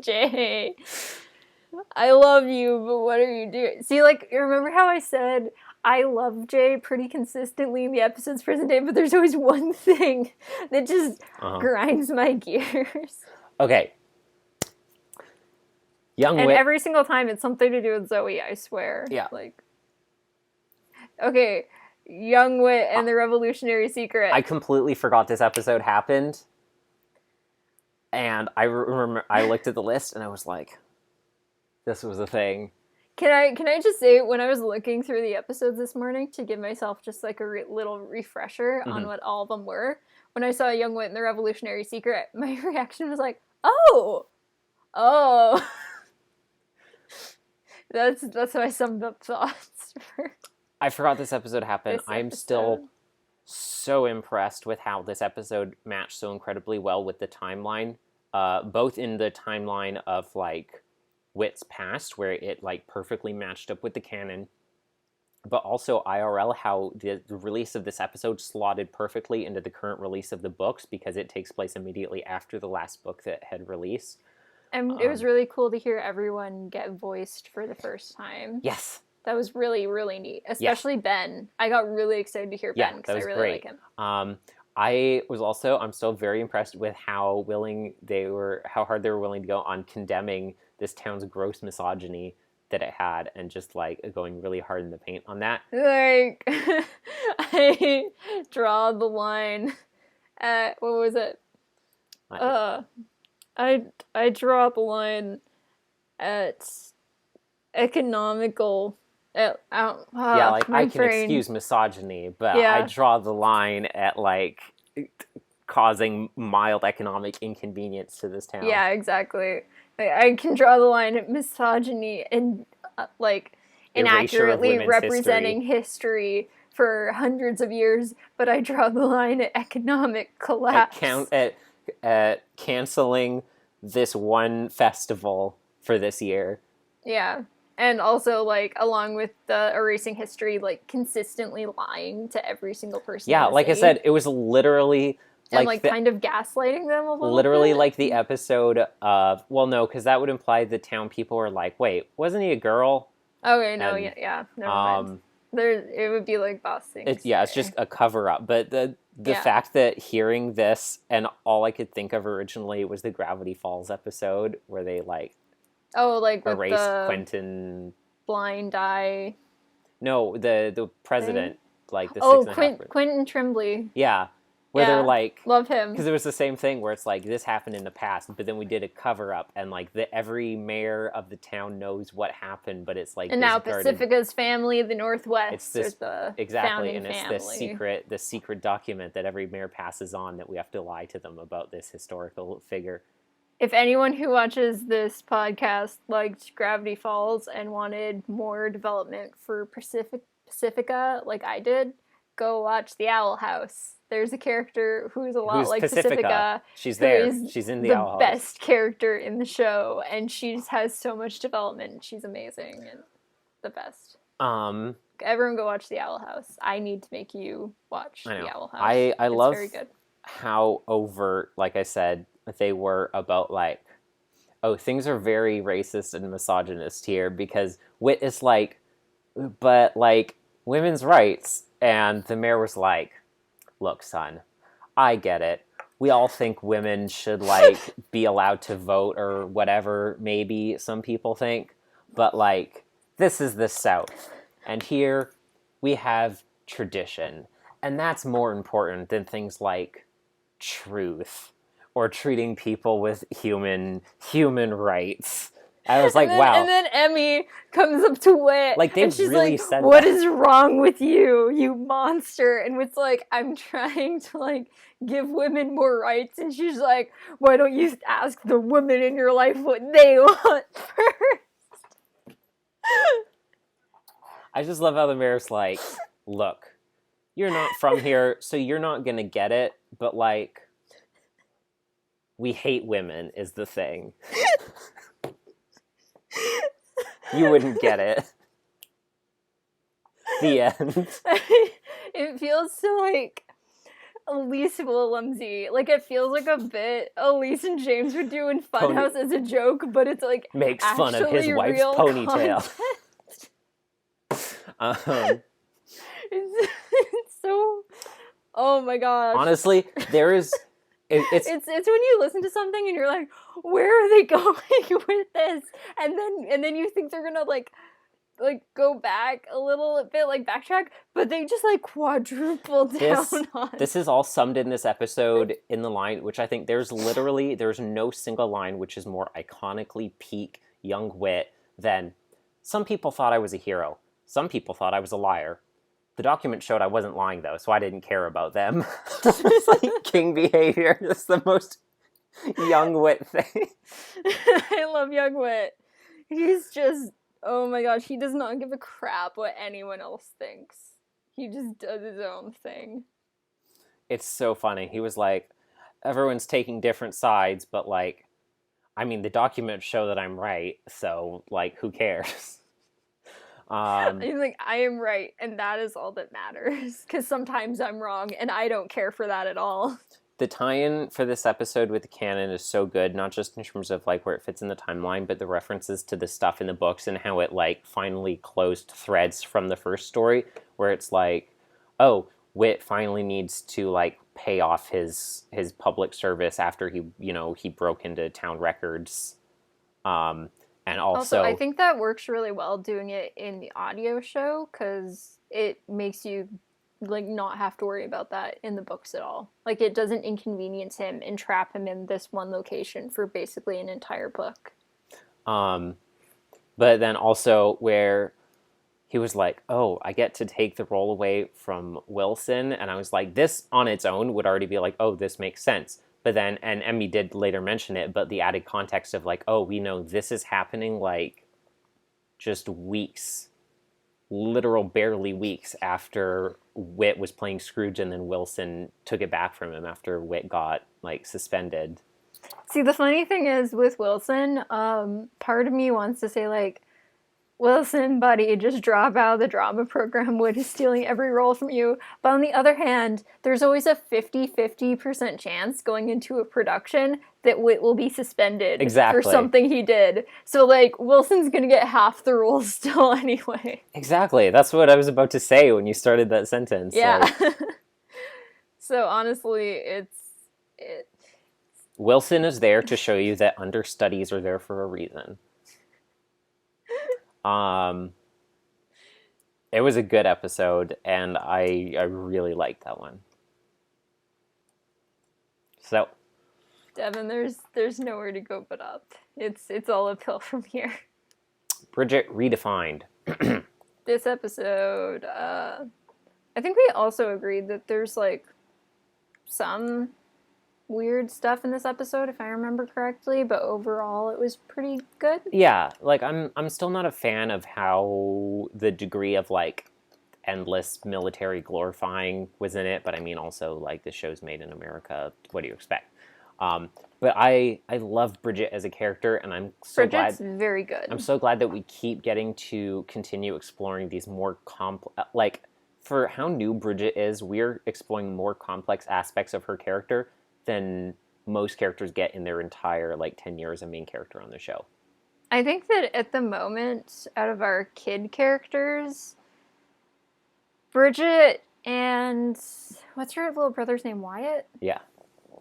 Jay, I love you, but what are you doing? See, like, remember how I said I love Jay pretty consistently in the episodes present day, but there's always one thing that just grinds my gears. Okay. And every single time it's something to do with Zoe, I swear. Yeah. Like, okay, Young Wit and the Revolutionary Secret. I completely forgot this episode happened. And I remember I looked at the list and I was like, this was a thing. Can I just say, when I was looking through the episodes this morning to give myself just like a little refresher on what all of them were, when I saw Young Wit and the Revolutionary Secret, my reaction was like, oh. That's how I summed up thoughts for. I forgot this episode happened. I'm still so impressed with how this episode matched so incredibly well with the timeline, both in the timeline of like Wit's past, where it like perfectly matched up with the canon, but also IRL, how the release of this episode slotted perfectly into the current release of the books, because it takes place immediately after the last book that had released. And it was really cool to hear everyone get voiced for the first time. Yes. That was really, really neat. Especially Ben. I got really excited to hear Ben because I really like him. I'm still very impressed with how hard they were willing to go on condemning this town's gross misogyny that it had, and just like going really hard in the paint on that. Like, I draw the line at, what was it? I draw the line at economical. I can excuse misogyny, but I draw the line at like causing mild economic inconvenience to this town. Yeah, exactly. I can draw the line at misogyny and like inaccurately representing history for hundreds of years, but I draw the line at economic collapse. At canceling this one festival for this year. Yeah. And also, like, along with the erasing history, like, consistently lying to every single person. Yeah, like I said, it was literally... And, like kind of gaslighting them a little literally bit. Like the episode of... Well, no, because that would imply the town people were like, wait, wasn't he a girl? Okay, no, yeah, never mind. It would be, like, boss things. It's just a cover-up. But the fact that hearing this, and all I could think of originally was the Gravity Falls episode, where they, like... Oh, like with erased the Quentin... blind eye... No, the president, like the Quentin Trimbley. Yeah, where they're like... Love him. Because it was the same thing where it's like, this happened in the past, but then we did a cover-up, and like every mayor of the town knows what happened, but it's like... And now Pacifica's family, the Northwest, it's this, the exactly, and family. it's the secret document that every mayor passes on, that we have to lie to them about this historical figure. If anyone who watches this podcast liked Gravity Falls and wanted more development for Pacifica, like I did, go watch The Owl House. There's a character who's a lot like Pacifica. She's there. She's in the Owl House. The best character in the show, and she just has so much development. She's amazing and the best. Everyone go watch The Owl House. I need to make you watch The Owl House. I love very good. How overt, like I said, they were about like, oh, things are very racist and misogynist here, because Wit is like, but like women's rights, and the mayor was like, look, son, I get it. We all think women should like be allowed to vote or whatever, maybe some people think, but like, this is the South, and here we have tradition, and that's more important than things like truth or treating people with human rights. I was like, wow. And then Emmy comes up to Wit, like, they and she's really like, said what that. is wrong with you, you monster? And Wit's like, I'm trying to, like, give women more rights. And she's like, why don't you ask the women in your life what they want first? I just love how the mayor's like, look, you're not from here, so you're not gonna get it, but, like, we hate women is the thing. You wouldn't get it. The end. It feels so, like, Elise Willemsy. Like, it feels like a bit Elise and James would do in Funhouse as a joke, but it's, like, makes fun of his wife's ponytail. It's so... Oh my gosh. Honestly, there is... It's when you listen to something and you're like, where are they going with this? And then you think they're gonna like like go back a little bit, like backtrack, but they just like quadruple down on. This is all summed in this episode in the line, which I think there's no single line which is more iconically peak young wit than some people thought I was a hero. Some people thought I was a liar. The document showed I wasn't lying though, so I didn't care about them. It's like king behavior. It's the most young wit thing. I love young wit. He's just, oh my gosh, he does not give a crap what anyone else thinks. He just does his own thing. It's so funny. He was like, everyone's taking different sides, but like, I mean, the documents show that I'm right, so like, who cares? He's like, I am right, and that is all that matters. Because sometimes I'm wrong, and I don't care for that at all. The tie-in for this episode with the canon is so good, not just in terms of like where it fits in the timeline, but the references to the stuff in the books and how it like finally closed threads from the first story, where it's like, oh, Wit finally needs to like pay off his public service after he broke into town records. And also, I think that works really well doing it in the audio show, because it makes you like not have to worry about that in the books at all. Like, it doesn't inconvenience him and trap him in this one location for basically an entire book. But then also where he was like, oh, I get to take the role away from Wilson, and I was like, this on its own would already be like, oh, this makes sense. But then, and Emmy did later mention it, but the added context of like, oh, we know this is happening like just weeks, literal barely weeks after Wit was playing Scrooge, and then Wilson took it back from him after Wit got like suspended. See, the funny thing is with Wilson, part of me wants to say like, Wilson, buddy, just drop out of the drama program. Wit is stealing every role from you. But on the other hand, there's always a 50% chance going into a production that Wit will be suspended for something he did. So, like, Wilson's going to get half the roles still anyway. Exactly. That's what I was about to say when you started that sentence. Yeah. Like, so, honestly, Wilson is there to show you that understudies are there for a reason. It was a good episode, and I really liked that one. So, Devin, there's nowhere to go but up. It's all uphill from here. Bridget redefined. This episode, I think we also agreed that there's like some weird stuff in this episode, if I remember correctly, but overall it was pretty good. Yeah, like I'm still not a fan of how the degree of like endless military glorifying was in it, but I mean also like the show's made in America. What do you expect? But I love Bridget as a character, and I'm so Bridget's very good. I'm so glad that we keep getting to continue exploring these more like for how new Bridget is, we're exploring more complex aspects of her character than most characters get in their entire like 10 years of main character on the show. I think that at the moment, out of our kid characters, Bridget and what's her little brother's name, Wyatt? Yeah.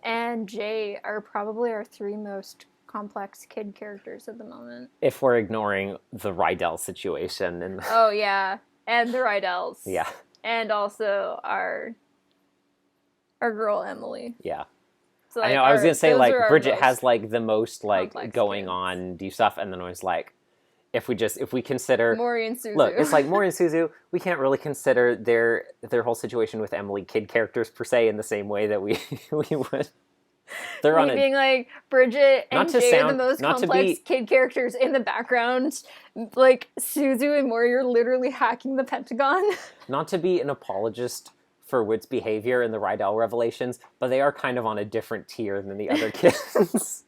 And Jay are probably our three most complex kid characters at the moment. If we're ignoring the Rydell situation. And oh, yeah. And the Rydells. Yeah. And also our girl, Emily. Yeah. So, like, I know, I was going to say, like, Bridget has, like, the most, like, going kids. on, do stuff, and then I was like, if we consider... Maury and Suzu. Look, it's like, Maury and Suzu, we can't really consider their whole situation with Emily kid characters, per se, in the same way that we would. They're on being like, Bridget and Jay are the most complex kid characters in the background. Like, Suzu and Maury are literally hacking the Pentagon. Not to be an apologist for Wit's behavior in the Rydell revelations, but they are kind of on a different tier than the other kids.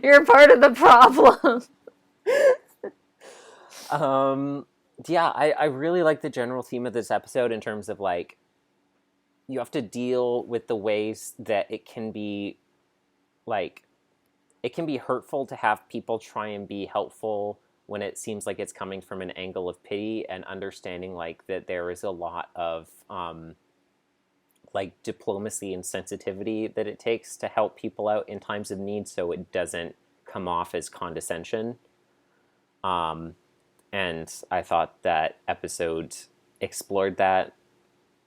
You're part of the problem. Yeah, I really like the general theme of this episode in terms of, like, you have to deal with the ways that it can be, like, it can be hurtful to have people try and be helpful when it seems like it's coming from an angle of pity, and understanding, like, that there is a lot of, like, diplomacy and sensitivity that it takes to help people out in times of need, so it doesn't come off as condescension. And I thought that episode explored that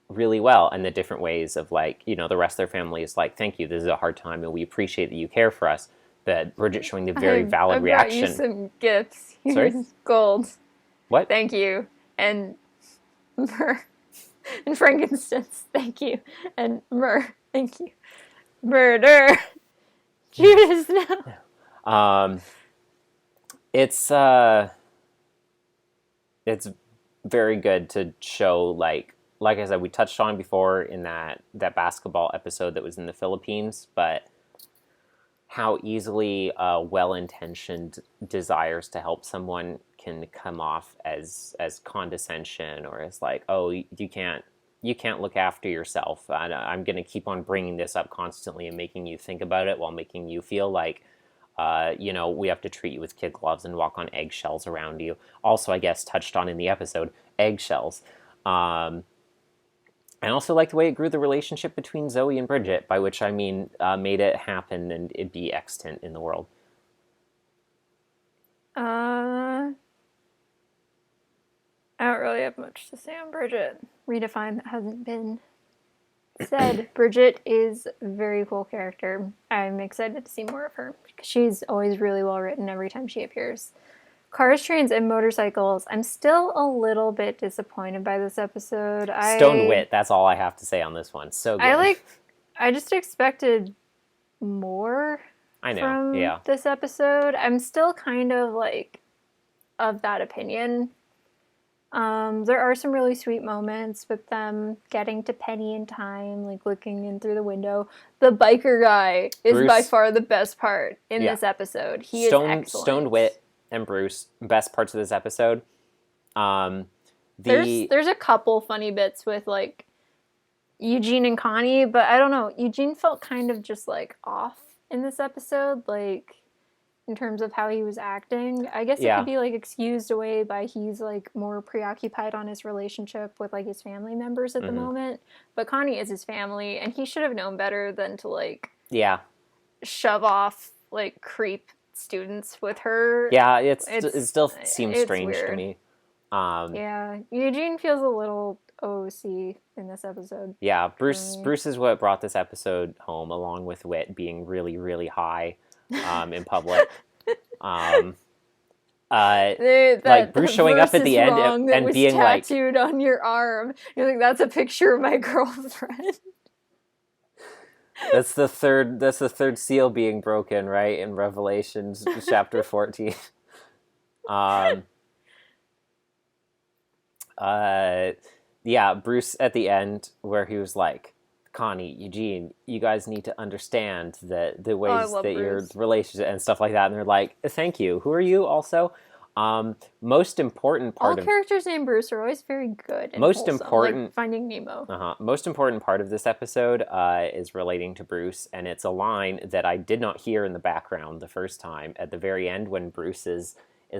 really well, and the different ways of, like, you know, the rest of their family is like, thank you, this is a hard time and we appreciate that you care for us. But Bridget showing the very valid reaction. I brought you some gifts. Sorry? Here's gold. What? Thank you. And myrrh. And frankincense. Thank you. And myrrh. Thank you. Murder. Judas, no. It's very good to show, like I said, we touched on before in that basketball episode that was in the Philippines, but how easily well-intentioned desires to help someone can come off as condescension, or as like, oh, you can't look after yourself. I'm going to keep on bringing this up constantly and making you think about it while making you feel like, you know, we have to treat you with kid gloves and walk on eggshells around you. Also, I guess, touched on in the episode, eggshells. I also like the way it grew the relationship between Zoe and Bridget, by which I mean made it happen and it be extant in the world. I don't really have much to say on Bridget. Redefine that hasn't been said. Bridget is a very cool character. I'm excited to see more of her because she's always really well written every time she appears. Cars, Trains, and Motorcycles. I'm still a little bit disappointed by this episode. Stoned wit, that's all I have to say on this one. So good. I just expected more from this episode. I'm still kind of like of that opinion. There are some really sweet moments with them getting to Penny in time, like looking in through the window. The biker guy is Bruce, by far the best part in this episode. He is excellent. Stoned wit and Bruce, best parts of this episode. There's a couple funny bits with like Eugene and Connie, but I don't know. Eugene felt kind of just like off in this episode, like in terms of how he was acting. I guess it could be like excused away by he's like more preoccupied on his relationship with like his family members at the moment. But Connie is his family, and he should have known better than to like shove off like creep students with her. Yeah, it still seems strange weird to me. Eugene feels a little OC in this episode. Yeah, Bruce is what brought this episode home, along with Wit being really, really high in public. Like Bruce showing up at the end and being like, tattooed on your arm. You're like, that's a picture of my girlfriend. That's the third seal being broken, right? In Revelations chapter 14. Bruce at the end where he was like, Connie, Eugene, you guys need to understand that the ways that Bruce. Your relationship and stuff like that. And they're like, thank you. Who are you also? Most important part all characters named Bruce are always very good and most wholesome, important like Finding Nemo. Most important part of this episode is relating to Bruce, and it's a line that I did not hear in the background the first time at the very end when Bruce is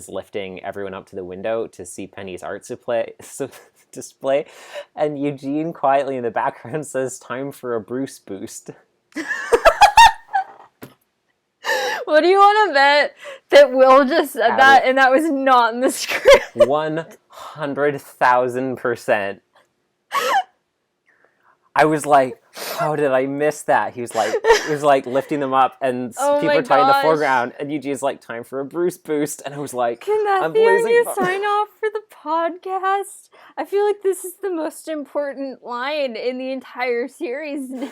lifting everyone up to the window to see Penny's art display, and Eugene quietly in the background says, "Time for a Bruce boost." What do you want to bet that Will just said that and that was not in the script? 100,000%. I was like, how did I miss that? He was like lifting them up and people are talking in the foreground and Eugene's like, time for a Bruce boost. And I was like, can that be our new sign off for the podcast? I feel like this is the most important line in the entire series now.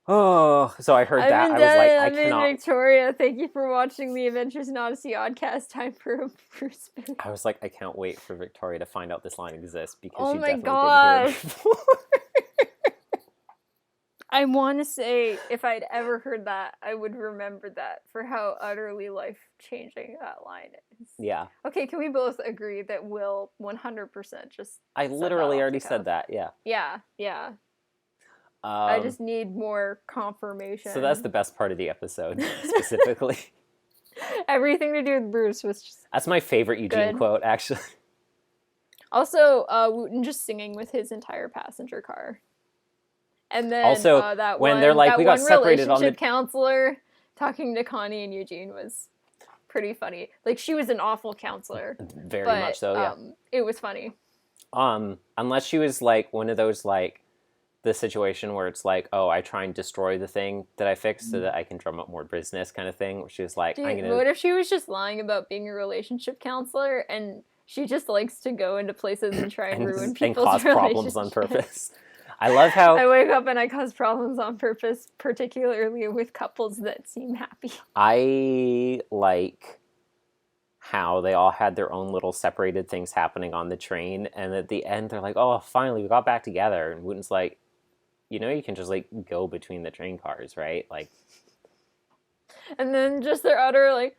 Oh, so I heard that. I was like, I cannot. Victoria, thank you for watching the Adventures in Odyssey Oddcast. Time for a Bruce boost. I was like, I can't wait for Victoria to find out this line exists because oh she my definitely didn't hear it before. I want to say, if I'd ever heard that, I would remember that for how utterly life-changing that line is. Yeah. Okay, can we both agree that Will 100% just I literally already said that, yeah. Yeah. I just need more confirmation. So that's the best part of the episode, specifically. Everything to do with Bruce was just That's my favorite Eugene quote, actually. Also, Wooten just singing with his entire passenger car. And then also, when they're like, we got separated on the counselor talking to Connie and Eugene was pretty funny. Like, she was an awful counselor. Very much so, yeah. It was funny. Unless she was, like, one of those, like, the situation where it's like, oh, I try and destroy the thing that I fixed so that I can drum up more business kind of thing, where she was like, Dude, what if she was just lying about being a relationship counselor and she just likes to go into places and try and ruin people's and cause problems on purpose? I love how I wake up and I cause problems on purpose, particularly with couples that seem happy. I like how they all had their own little separated things happening on the train, and at the end they're like, oh, finally we got back together, and Wooten's like, you know, you can just, like, go between the train cars, right? Like, and then just their utter, like,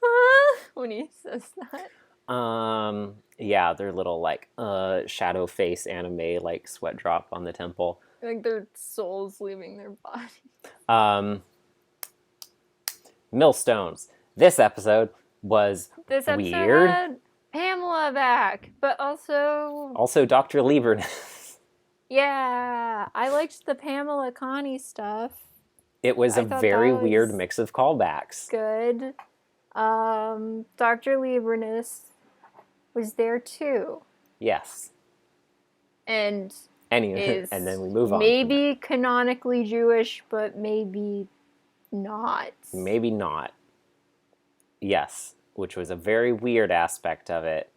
ah, when he says that. Yeah, their little, like, shadow face anime, like, sweat drop on the temple. Like, their souls leaving their body. Millstones. This episode was weird. Had Pamela back, but also Dr. Lieberness. Yeah, I liked the Pamela Connie stuff. It was a very weird mix of callbacks. Good. Dr. Lieberness was there too. Yes. And and then we move on. Maybe canonically Jewish, but maybe not. Maybe not. Yes, which was a very weird aspect of it,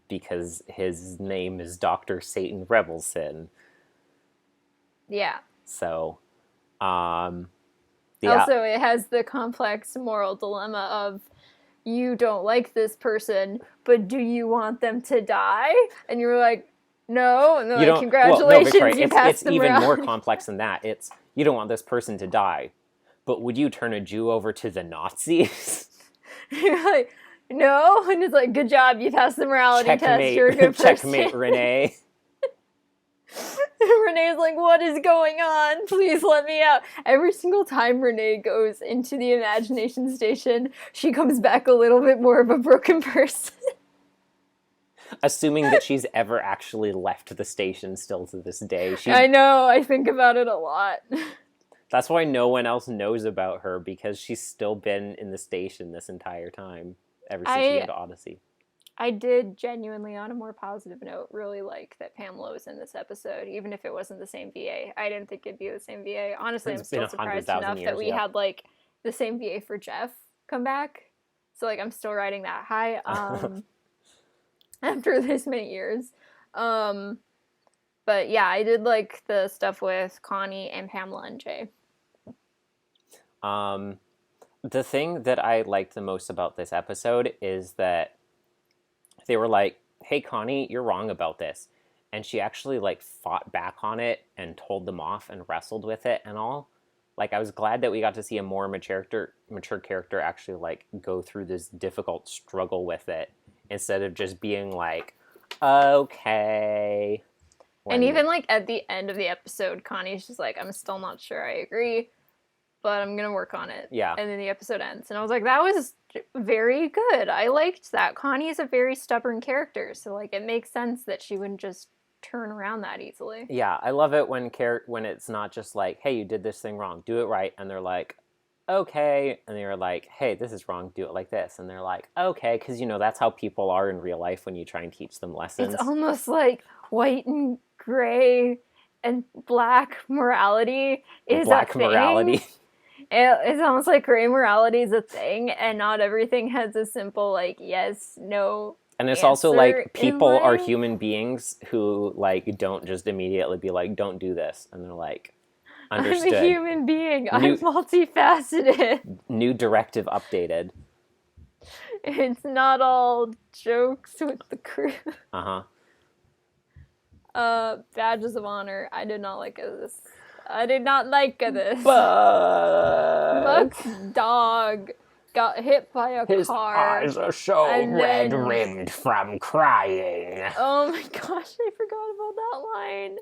because his name is Dr. Satan Rebelson. Yeah. So, Also, it has the complex moral dilemma of, you don't like this person, but do you want them to die? And you're like, no. And they're like, congratulations, you passed the morality. It's even more complex than that. It's, you don't want this person to die, but would you turn a Jew over to the Nazis? You're like, no. And it's like, good job, you passed the morality test. You're a good person. Checkmate, Renee. Renee's like, what is going on? Please let me out. Every single time Renee goes into the imagination station, she comes back a little bit more of a broken person. Assuming that she's ever actually left the station still to this day. I know, I think about it a lot. That's why no one else knows about her, because she's still been in the station this entire time, ever since she came to Odyssey. I did genuinely, on a more positive note, really like that Pamela was in this episode, even if it wasn't the same VA. I didn't think it'd be the same VA. Honestly, I'm still surprised enough that we had, like, the same VA for Jeff come back. So, like, I'm still riding that high after this many years. But, yeah, I did like the stuff with Connie and Pamela and Jay. The thing that I liked the most about this episode is that they were like, hey, Connie, you're wrong about this. And she actually, like, fought back on it and told them off and wrestled with it and all. Like, I was glad that we got to see a more mature character actually, like, go through this difficult struggle with it, instead of just being like, okay. And even, like, at the end of the episode, Connie's just like, I'm still not sure I agree, but I'm gonna work on it. Yeah. And then the episode ends. And I was like, that was very good. I liked that. Connie is a very stubborn character, so, like, it makes sense that she wouldn't just turn around that easily. Yeah, I love it when it's not just like, hey, you did this thing wrong, do it right, and they're like, okay, and they're like, hey, this is wrong, do it like this, and they're like, okay, because, you know, that's how people are in real life when you try and teach them lessons. It's almost like white and gray and black morality is a thing. Morality. It's almost like gray morality is a thing, and not everything has a simple, like, yes, no. And it's also like, people are human beings who, like, don't just immediately be like, don't do this. And they're like, understood. I'm a human being. I'm multifaceted. New directive updated. It's not all jokes with the crew. Uh-huh. Badges of honor. I did not like this. I did not like this. Buck's dog got hit by a His car. His eyes are so red-rimmed from crying. Oh my gosh, I forgot about that line.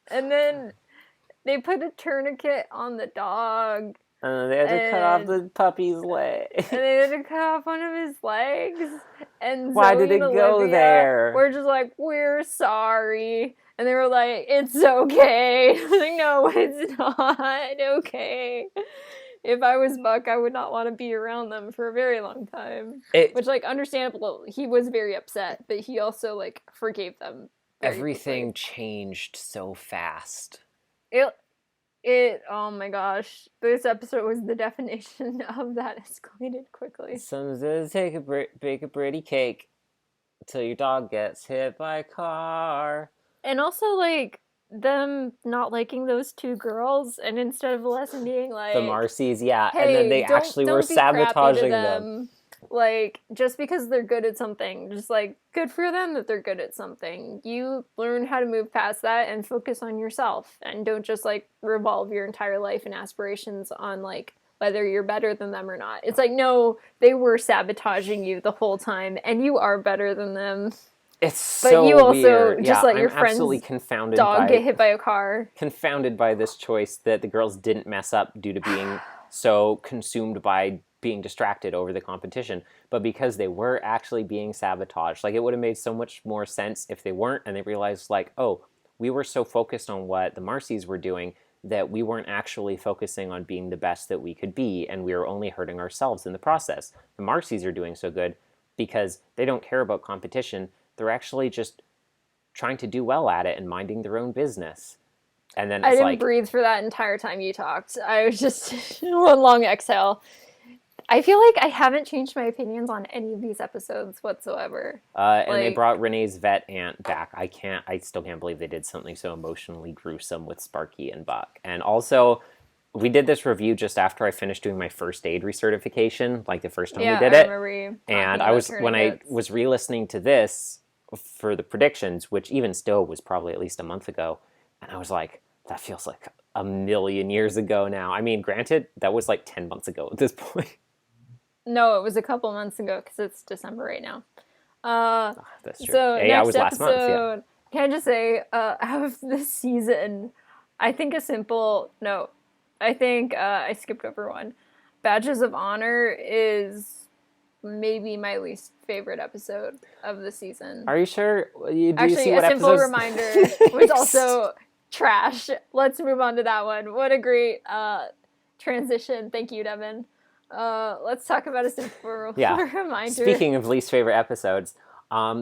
And then they put a tourniquet on the dog. And they had to cut off the puppy's leg. And they had to cut off one of his legs. And why did it go there? We're just like, we're sorry. And they were like, it's okay. I was like, no, it's not okay. if I was Buck, I would not want to be around them for a very long time. Which, like, understandable. He was very upset, but he also, like, forgave them. Everything changed so fast. Oh my gosh, this episode was the definition of that escalated quickly. Sometimes bake a pretty cake till your dog gets hit by a car. And also, like, them not liking those two girls, and instead of the lesson being like the Marcies, yeah, hey, and then they actually were sabotaging them. Like, just because they're good at something, just like, good for them that they're good at something. You learn how to move past that and focus on yourself, and don't just like revolve your entire life and aspirations on like whether you're better than them or not. It's like, no, they were sabotaging you the whole time, and you are better than them. It's so But you also weird. just let your friend's dog get hit by a car. Confounded by this choice that the girls didn't mess up due to being so consumed by being distracted over the competition, but because they were actually being sabotaged. Like, it would have made so much more sense if they weren't, and they realized, like, oh, we were so focused on what the Marcies were doing that we weren't actually focusing on being the best that we could be, and we were only hurting ourselves in the process. The Marcies are doing so good because they don't care about competition. They're actually just trying to do well at it and minding their own business. And then it's I didn't breathe for that entire time you talked. I was just one long exhale. I feel like I haven't changed my opinions on any of these episodes whatsoever. And they brought Renee's vet aunt back. I still can't believe they did something so emotionally gruesome with Sparky and Buck. And also, we did this review just after I finished doing my first aid recertification, like the first time we did it. And when I was re-listening to this for the predictions, which even still was probably at least a month ago, and I was like, that feels like a million years ago now. I mean, granted, that was like 10 months ago at this point. No, it was a couple months ago because it's December right now. That's true. So hey, next was last episode, month, yeah. Can I just say, out of this season, I think I skipped over one. Badges of Honor is maybe my least favorite episode of the season. Are you sure? Actually, a simple reminder was also trash. Let's move on to that one. What a great transition. Thank you, Devin. Let's talk about a simple reminder. Speaking of least favorite episodes,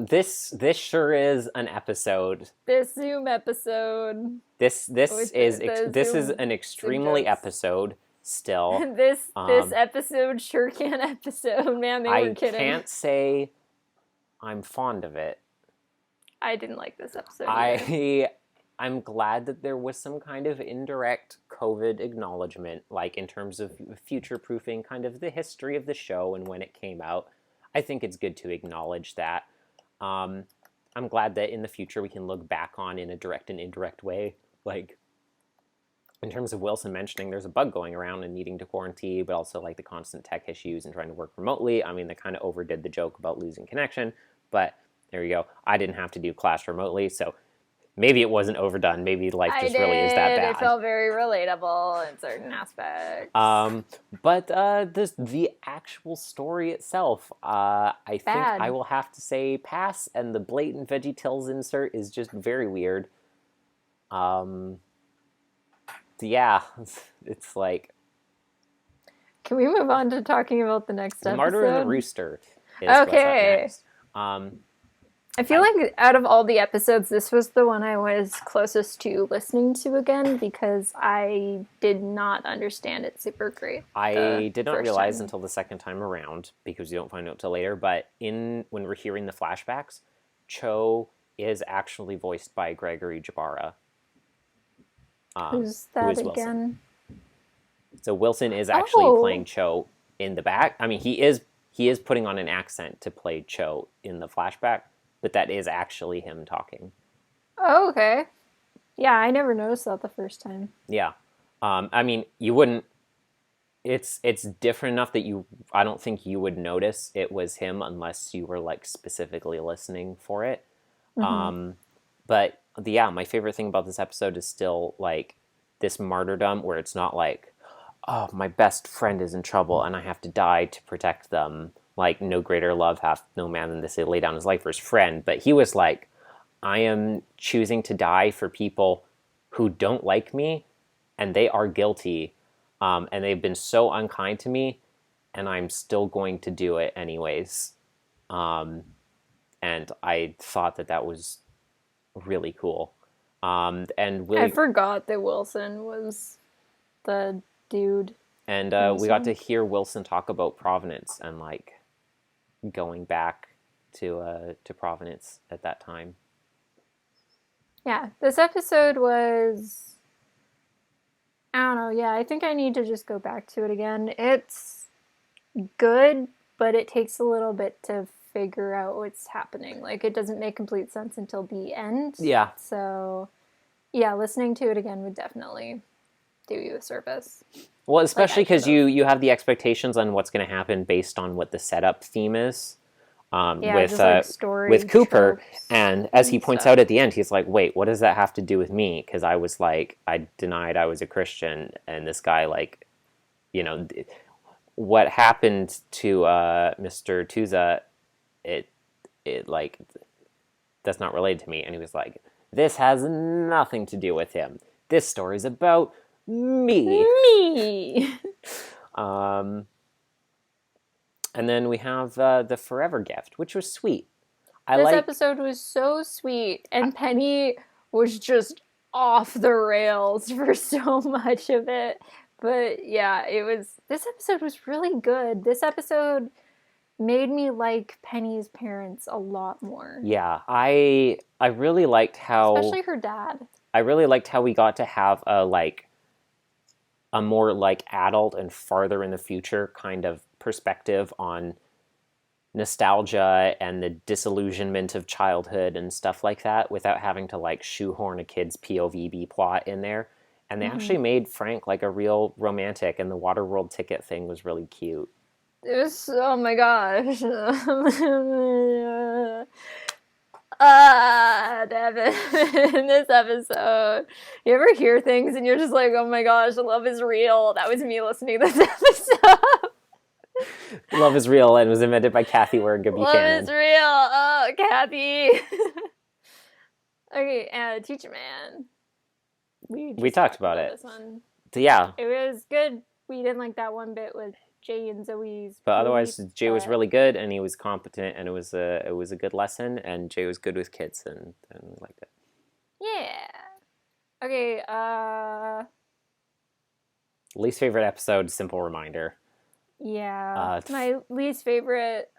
this sure is an episode. This Zoom episode. This is an extremely episode still. this episode sure can episode. Man, they were kidding. I can't say I'm fond of it. I didn't like this episode. I'm glad that there was some kind of indirect COVID acknowledgement, like in terms of future-proofing kind of the history of the show and when it came out. I think it's good to acknowledge that. I'm glad that in the future we can look back on in a direct and indirect way. Like, in terms of Wilson mentioning there's a bug going around and needing to quarantine, but also like the constant tech issues and trying to work remotely. I mean, they kind of overdid the joke about losing connection, but there you go. I didn't have to do class remotely, so maybe it wasn't overdone. Maybe life just really is that bad. It felt very relatable in certain aspects. But the actual story itself, I think I will have to say pass, and the blatant VeggieTales insert is just very weird. Yeah, it's like... Can we move on to talking about the next episode? Martyr and the Rooster is what's up next. I feel like out of all the episodes, this was the one I was closest to listening to again because I did not understand it super great. I did not realize until the second time around, because you don't find out till later, but when we're hearing the flashbacks, Cho is actually voiced by Gregory Jabara. Who's that again? So Wilson is actually playing Cho in the back. I mean, he is putting on an accent to play Cho in the flashback, but that is actually him talking. Oh, okay. Yeah, I never noticed that the first time. Yeah. I mean, you wouldn't... It's different enough that I don't think you would notice it was him unless you were, like, specifically listening for it. Mm-hmm. But, yeah, my favorite thing about this episode is still, like, this martyrdom where it's not like, oh, my best friend is in trouble and I have to die to protect them. Like, no greater love hath no man than this, to lay down his life for his friend. But he was like, I am choosing to die for people who don't like me, and they are guilty. and they've been so unkind to me, and I'm still going to do it anyways. And I thought that was really cool. And I forgot that Wilson was the dude. And we got to hear Wilson talk about Providence and like going back to Providence at that time. Yeah, this episode was, I don't know, yeah, I think I need to just go back to it again. It's good, but it takes a little bit to figure out what's happening. Like, it doesn't make complete sense until the end. Yeah. So, yeah, listening to it again would definitely do you a service. Well, especially because you have the expectations on what's going to happen based on what the setup theme is. With Cooper, and as he points out at the end, he's like, wait, what does that have to do with me? Because I was like, I denied I was a Christian, and this guy, like, you know, what happened to Mr. Tuza, it like, that's not related to me. And he was like, this has nothing to do with him. This story's about me. And then we have the Forever Gift, which was sweet. This episode was so sweet, and Penny was just off the rails for so much of it. But yeah, this episode was really good. This episode made me like Penny's parents a lot more. Yeah, I really liked how... Especially her dad. I really liked how we got to have a more like adult and farther in the future kind of perspective on nostalgia and the disillusionment of childhood and stuff like that without having to like shoehorn a kid's POV plot in there. And they actually made Frank like a real romantic, and the Waterworld ticket thing was really cute. It was, oh my gosh. Devin, in this episode, you ever hear things and you're just like, oh my gosh, love is real? That was me listening to this episode. Love is real and was invented by Kathy Werga Buchanan. Love is real. Oh, Kathy. Okay, Teacher Man. We talked about it. This one. Yeah. It was good. We didn't like that one bit with Jay and Zoe's. But otherwise, Jay was really good, and he was competent, and it was a good lesson, and Jay was good with kids, and we liked it. Yeah. Okay. Least favorite episode, Simple Reminder. Yeah. My least favorite,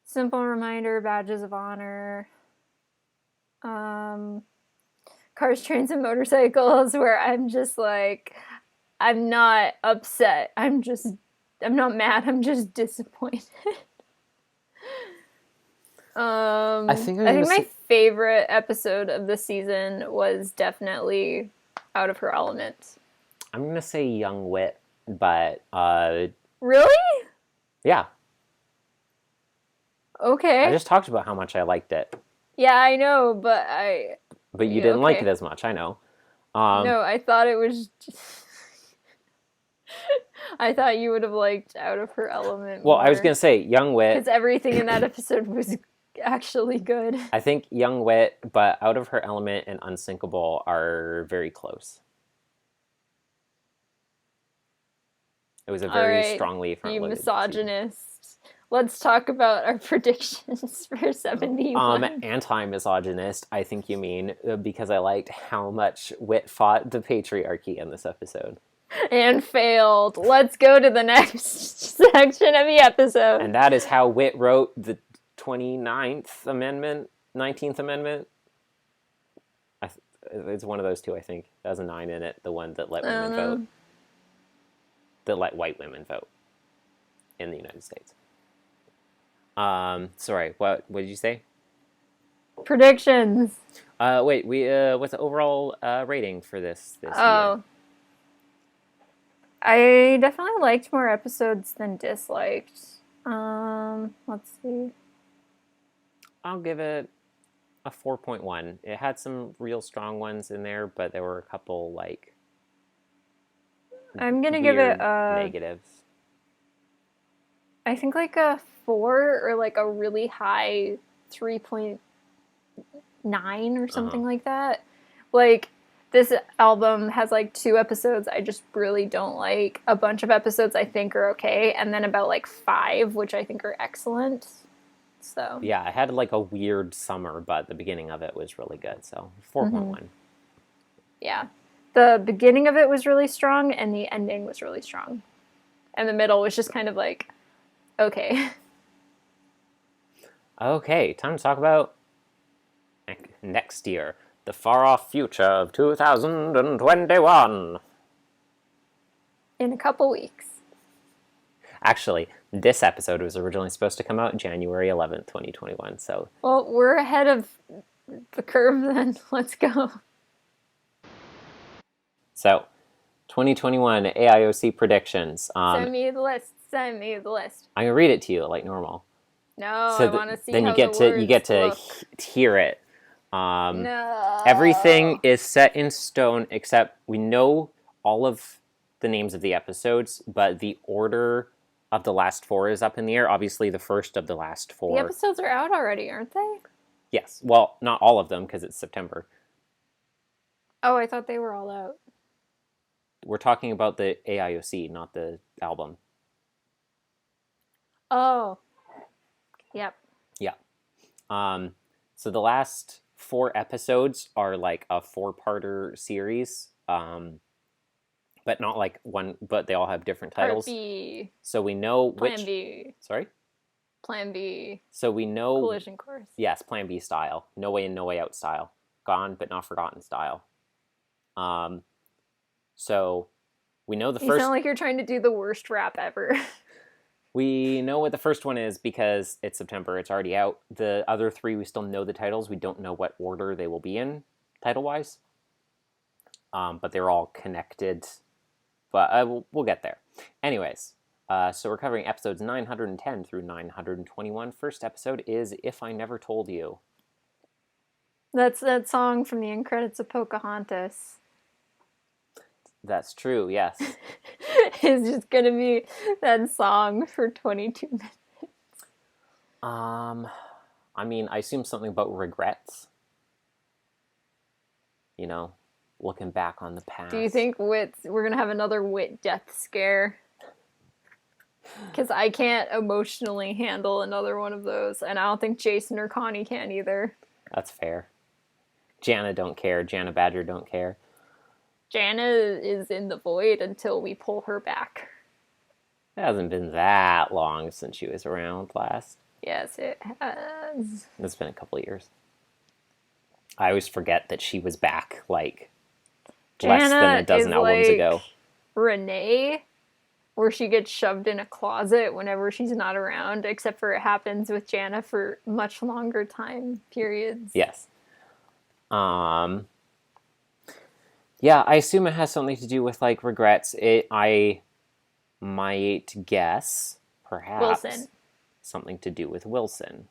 Simple Reminder, Badges of Honor. Cars, Trains, and Motorcycles, where I'm just like, I'm not upset. I'm not mad. I'm just disappointed. I think my favorite episode of the season was definitely Out of Her Element. I'm going to say Young Wit, but... Really? Yeah. Okay. I just talked about how much I liked it. Yeah, I know, but But you didn't like it as much, I know. No, I thought it was... I thought you would have liked Out of Her Element more. Well, I was going to say Young Wit. Because everything in that episode was actually good. I think Young Wit, but Out of Her Element and Unsinkable are very close. It was a very strongly front-loaded. You misogynist. Let's talk about our predictions for 71. Anti-misogynist, I think you mean, because I liked how much Wit fought the patriarchy in this episode. And failed. Let's go to the next section of the episode. And that is how Wit wrote the 29th Amendment, 19th Amendment. It's one of those two, I think. It has a 9 in it, the one that let women vote. That let white women vote in the United States. Sorry, what did you say? Predictions. Wait, what's the overall rating for this year? I definitely liked more episodes than disliked. Let's see. I'll give it a 4.1. It had some real strong ones in there, but there were a couple, like, I'm gonna give it a... negatives. I think like a 4 or like a really high 3.9 or something like that. Like, this album has like 2 episodes I just really don't like, a bunch of episodes I think are okay, and then about like 5 which I think are excellent. So Yeah, I had like a weird summer, but the beginning of it was really good. So 4.1. yeah, the beginning of it was really strong, and the ending was really strong, and the middle was just kind of like okay. Okay, time to talk about next year, the far-off future of 2021. In a couple weeks. Actually, this episode was originally supposed to come out January 11th, 2021, so... Well, we're ahead of the curve then. Let's go. So, 2021 AIOC predictions. Send me the list. Send me the list. I'm going to read it to you like normal. No, so I want to see then how you get the to you get to look. hear it. No. Everything is set in stone except we know all of the names of the episodes, but the order of the last 4 is up in the air. Obviously, the first of the last 4. The episodes are out already, aren't they? Yes. Well, not all of them because it's September. Oh, I thought they were all out. We're talking about the AIOC, not the album. Oh. Yep. Yeah. So the last 4 episodes are like a 4-parter series. But not like one, but they all have different titles. Part B. So we know Plan B. Sorry? Plan B. So we know... Collision course. Yes, Plan B style. No way in, no way out style. Gone but not forgotten style. So we know the first... You sound like you're trying to do the worst rap ever. We know what the first one is because it's September. It's already out. The other 3, we still know the titles. We don't know what order they will be in, title-wise. But they're all connected. But we'll get there. Anyways, so we're covering episodes 910 through 921. First episode is If I Never Told You. That's that song from the end credits of Pocahontas. That's true, yes. It's just going to be that song for 22 minutes. I mean, I assume something about regrets. You know, looking back on the past. Do you think we're going to have another Wit death scare? Because I can't emotionally handle another one of those, and I don't think Jason or Connie can either. That's fair. Jana don't care. Jana Badger don't care. Jana is in the void until we pull her back. It hasn't been that long since she was around last. Yes, it has. It's been a couple of years. I always forget that she was back, like, Jana less than a dozen albums like ago. Renee, where she gets shoved in a closet whenever she's not around, except for it happens with Jana for much longer time periods. Yes. Yeah, I assume it has something to do with, like, regrets. I might guess, perhaps, Wilson. something to do with Wilson.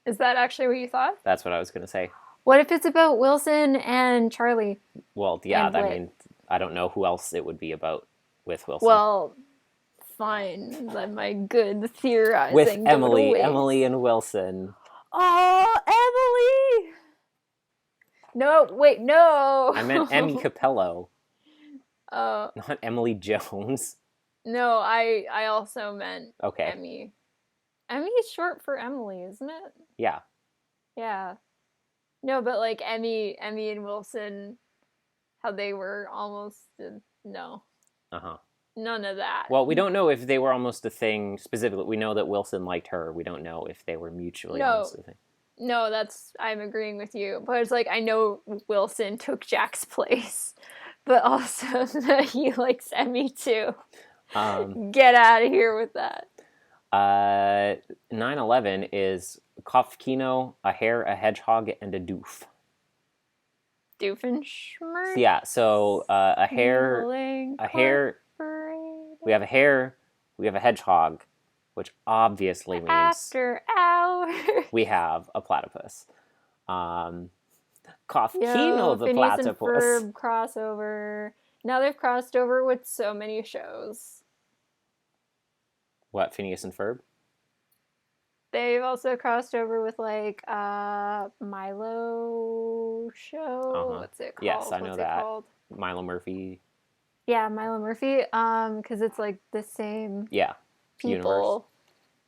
Is that actually what you thought? That's what I was going to say. What if it's about Wilson and Charlie? Well, yeah, And I Whit. mean, I don't know who else it would be about with Wilson. Well, fine. Let my good theorizing with go to Emily. waste. Emily and Wilson. Oh, Emily! No, wait, no! I meant Emmy Capello, Oh, not Emily Jones. no, I also meant Okay. Emmy. Emmy is short for Emily, isn't it? Yeah. Yeah. No, but like Emmy and Wilson, how they were almost no, Uh-huh. none of that. Well, we don't know if they were almost a thing specifically. We know that Wilson liked her. We don't know if they were mutually No. almost a thing. No, I'm agreeing with you. But it's like I know Wilson took Jack's place, but also that he likes Emmy too. Get out of here with that. 9/11 is Kofkino, a hare, a hedgehog, and a doof. Doofenshmirtz? Yeah, so a hare. We have a hare, we have a hedgehog, which obviously means After hours. we have a platypus. Kofkino the Phineas and platypus. Ferb crossover. Now they've crossed over with so many shows. What, Phineas and Ferb? They've also crossed over with like Milo show. Uh-huh. What's it Yes, called? I know What's it that. called? Milo Murphy. Yeah, Milo Murphy. Because it's like the same Yeah. Universe. people.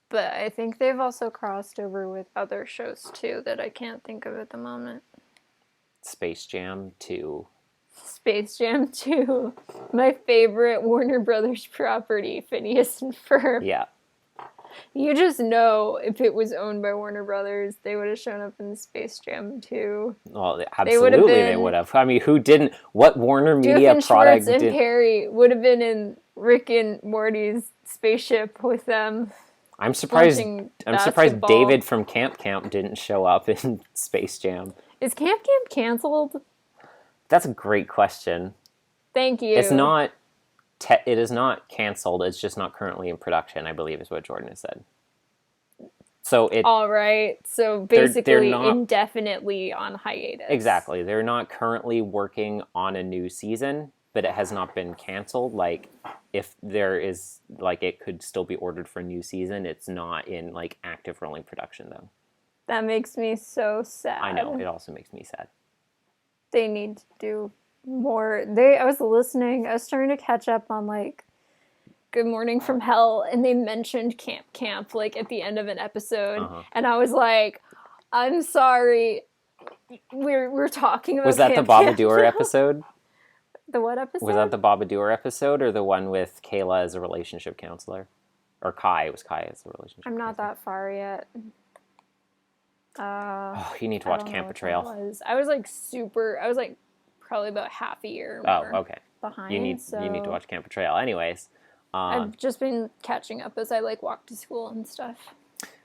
But I think they've also crossed over with other shows too that I can't think of at the moment. Space Jam 2. Space Jam 2. My favorite Warner Brothers property, Phineas and Ferb. Yeah. You just know if it was owned by Warner Brothers, they would have shown up in Space Jam 2. Well, They would have absolutely they been would have. I mean, who didn't? What Warner Media Doofenshmirtz product and did? Perry would have been in Rick and Morty's spaceship with them I'm surprised. launching I'm surprised basketball. David from Camp didn't show up in Space Jam. Is Camp canceled? That's a great question. Thank you. It's not. It is not canceled. It's just not currently in production, I believe, is what Jordan has said. So it. All right. So basically, they're not, indefinitely on hiatus. Exactly. They're not currently working on a new season, but it has not been canceled. Like, if there is, like, it could still be ordered for a new season. It's not in, like, active rolling production, though. That makes me so sad. I know. It also makes me sad. They need to do more. I was listening. I was starting to catch up on, like, Good Morning from Hell, and they mentioned Camp like at the end of an episode, and I was like, I'm sorry, we're talking about. Was that the Babadour episode? The what episode? Was that the Babadour episode, or the one with Kayla as a relationship counselor, or Kai? It was Kai as a relationship. I'm not counselor. that far yet. Oh, you need to watch Camp Betrayal. I was like probably about half a year. More okay. Behind. You need to watch Camp Betrayal. Anyways. I've just been catching up as I like walk to school and stuff.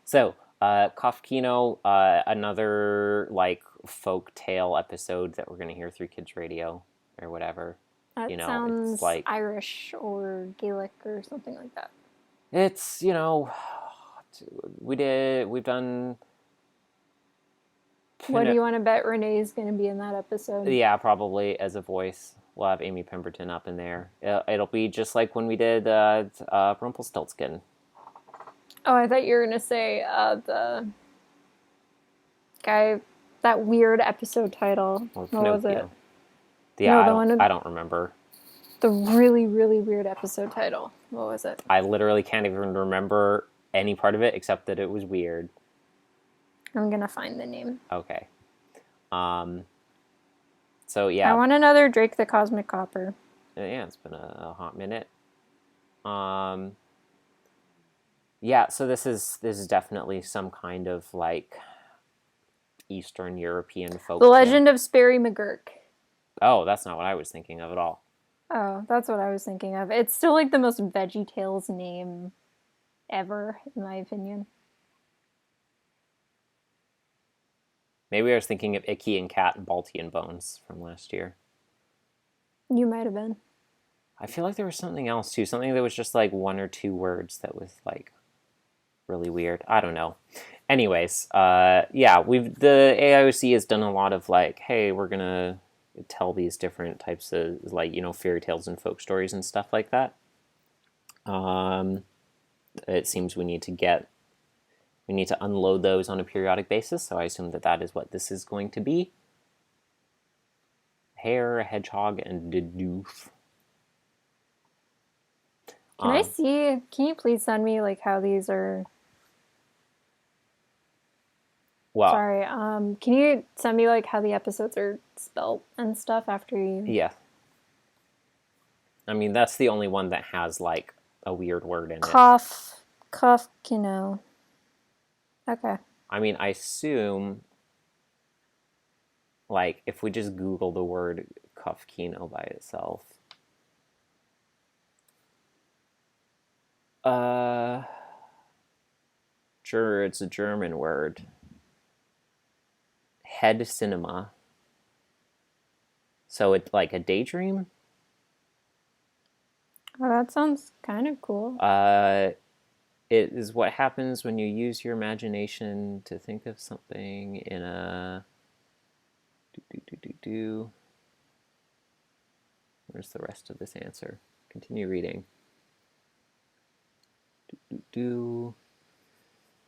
So, Kafkino, another like folk tale episode that we're gonna hear through Kids Radio or whatever. That sounds it's like Irish or Gaelic or something like that. It's we've done. What do you want to bet Renee's going to be in that episode? Yeah, probably as a voice. We'll have Amy Pemberton up in there. It'll be just like when we did Rumpelstiltskin. Oh, I thought you were going to say the guy, that weird episode title. What was it? I don't remember. The really, really weird episode title. What was it? I literally can't even remember any part of it except that it was weird. I'm going to find the name. Okay. So, yeah. I want another Drake the Cosmic Copper. Yeah, it's been a hot minute. Yeah, so this is definitely some kind of, like, Eastern European folk. The Legend of Sperry McGurk. Oh, that's not what I was thinking of at all. Oh, that's what I was thinking of. It's still, like, the most VeggieTales name ever, in my opinion. Maybe I was thinking of Icky and Cat and Balti and Bones from last year. You might have been. I feel like there was something else too. Something that was just like one or two words that was like really weird. I don't know. Anyways, yeah, the AIOC has done a lot of like, hey, we're gonna tell these different types of like, fairy tales and folk stories and stuff like that. It seems we need to unload those on a periodic basis, so I assume that is what this is going to be. Hare, a hedgehog, and a doof. Can you please send me, like, how these are... Well, sorry, can you send me, like, how the episodes are spelled and stuff after you... Yeah. I mean, that's the only one that has, like, a weird word in it. Kafkino. Okay. I mean, I assume, like, if we just Google the word Kafkino by itself. Sure, it's a German word. Head cinema. So it's like a daydream? Oh, that sounds kind of cool. It is what happens when you use your imagination to think of something in a... Where's the rest of this answer? Continue reading.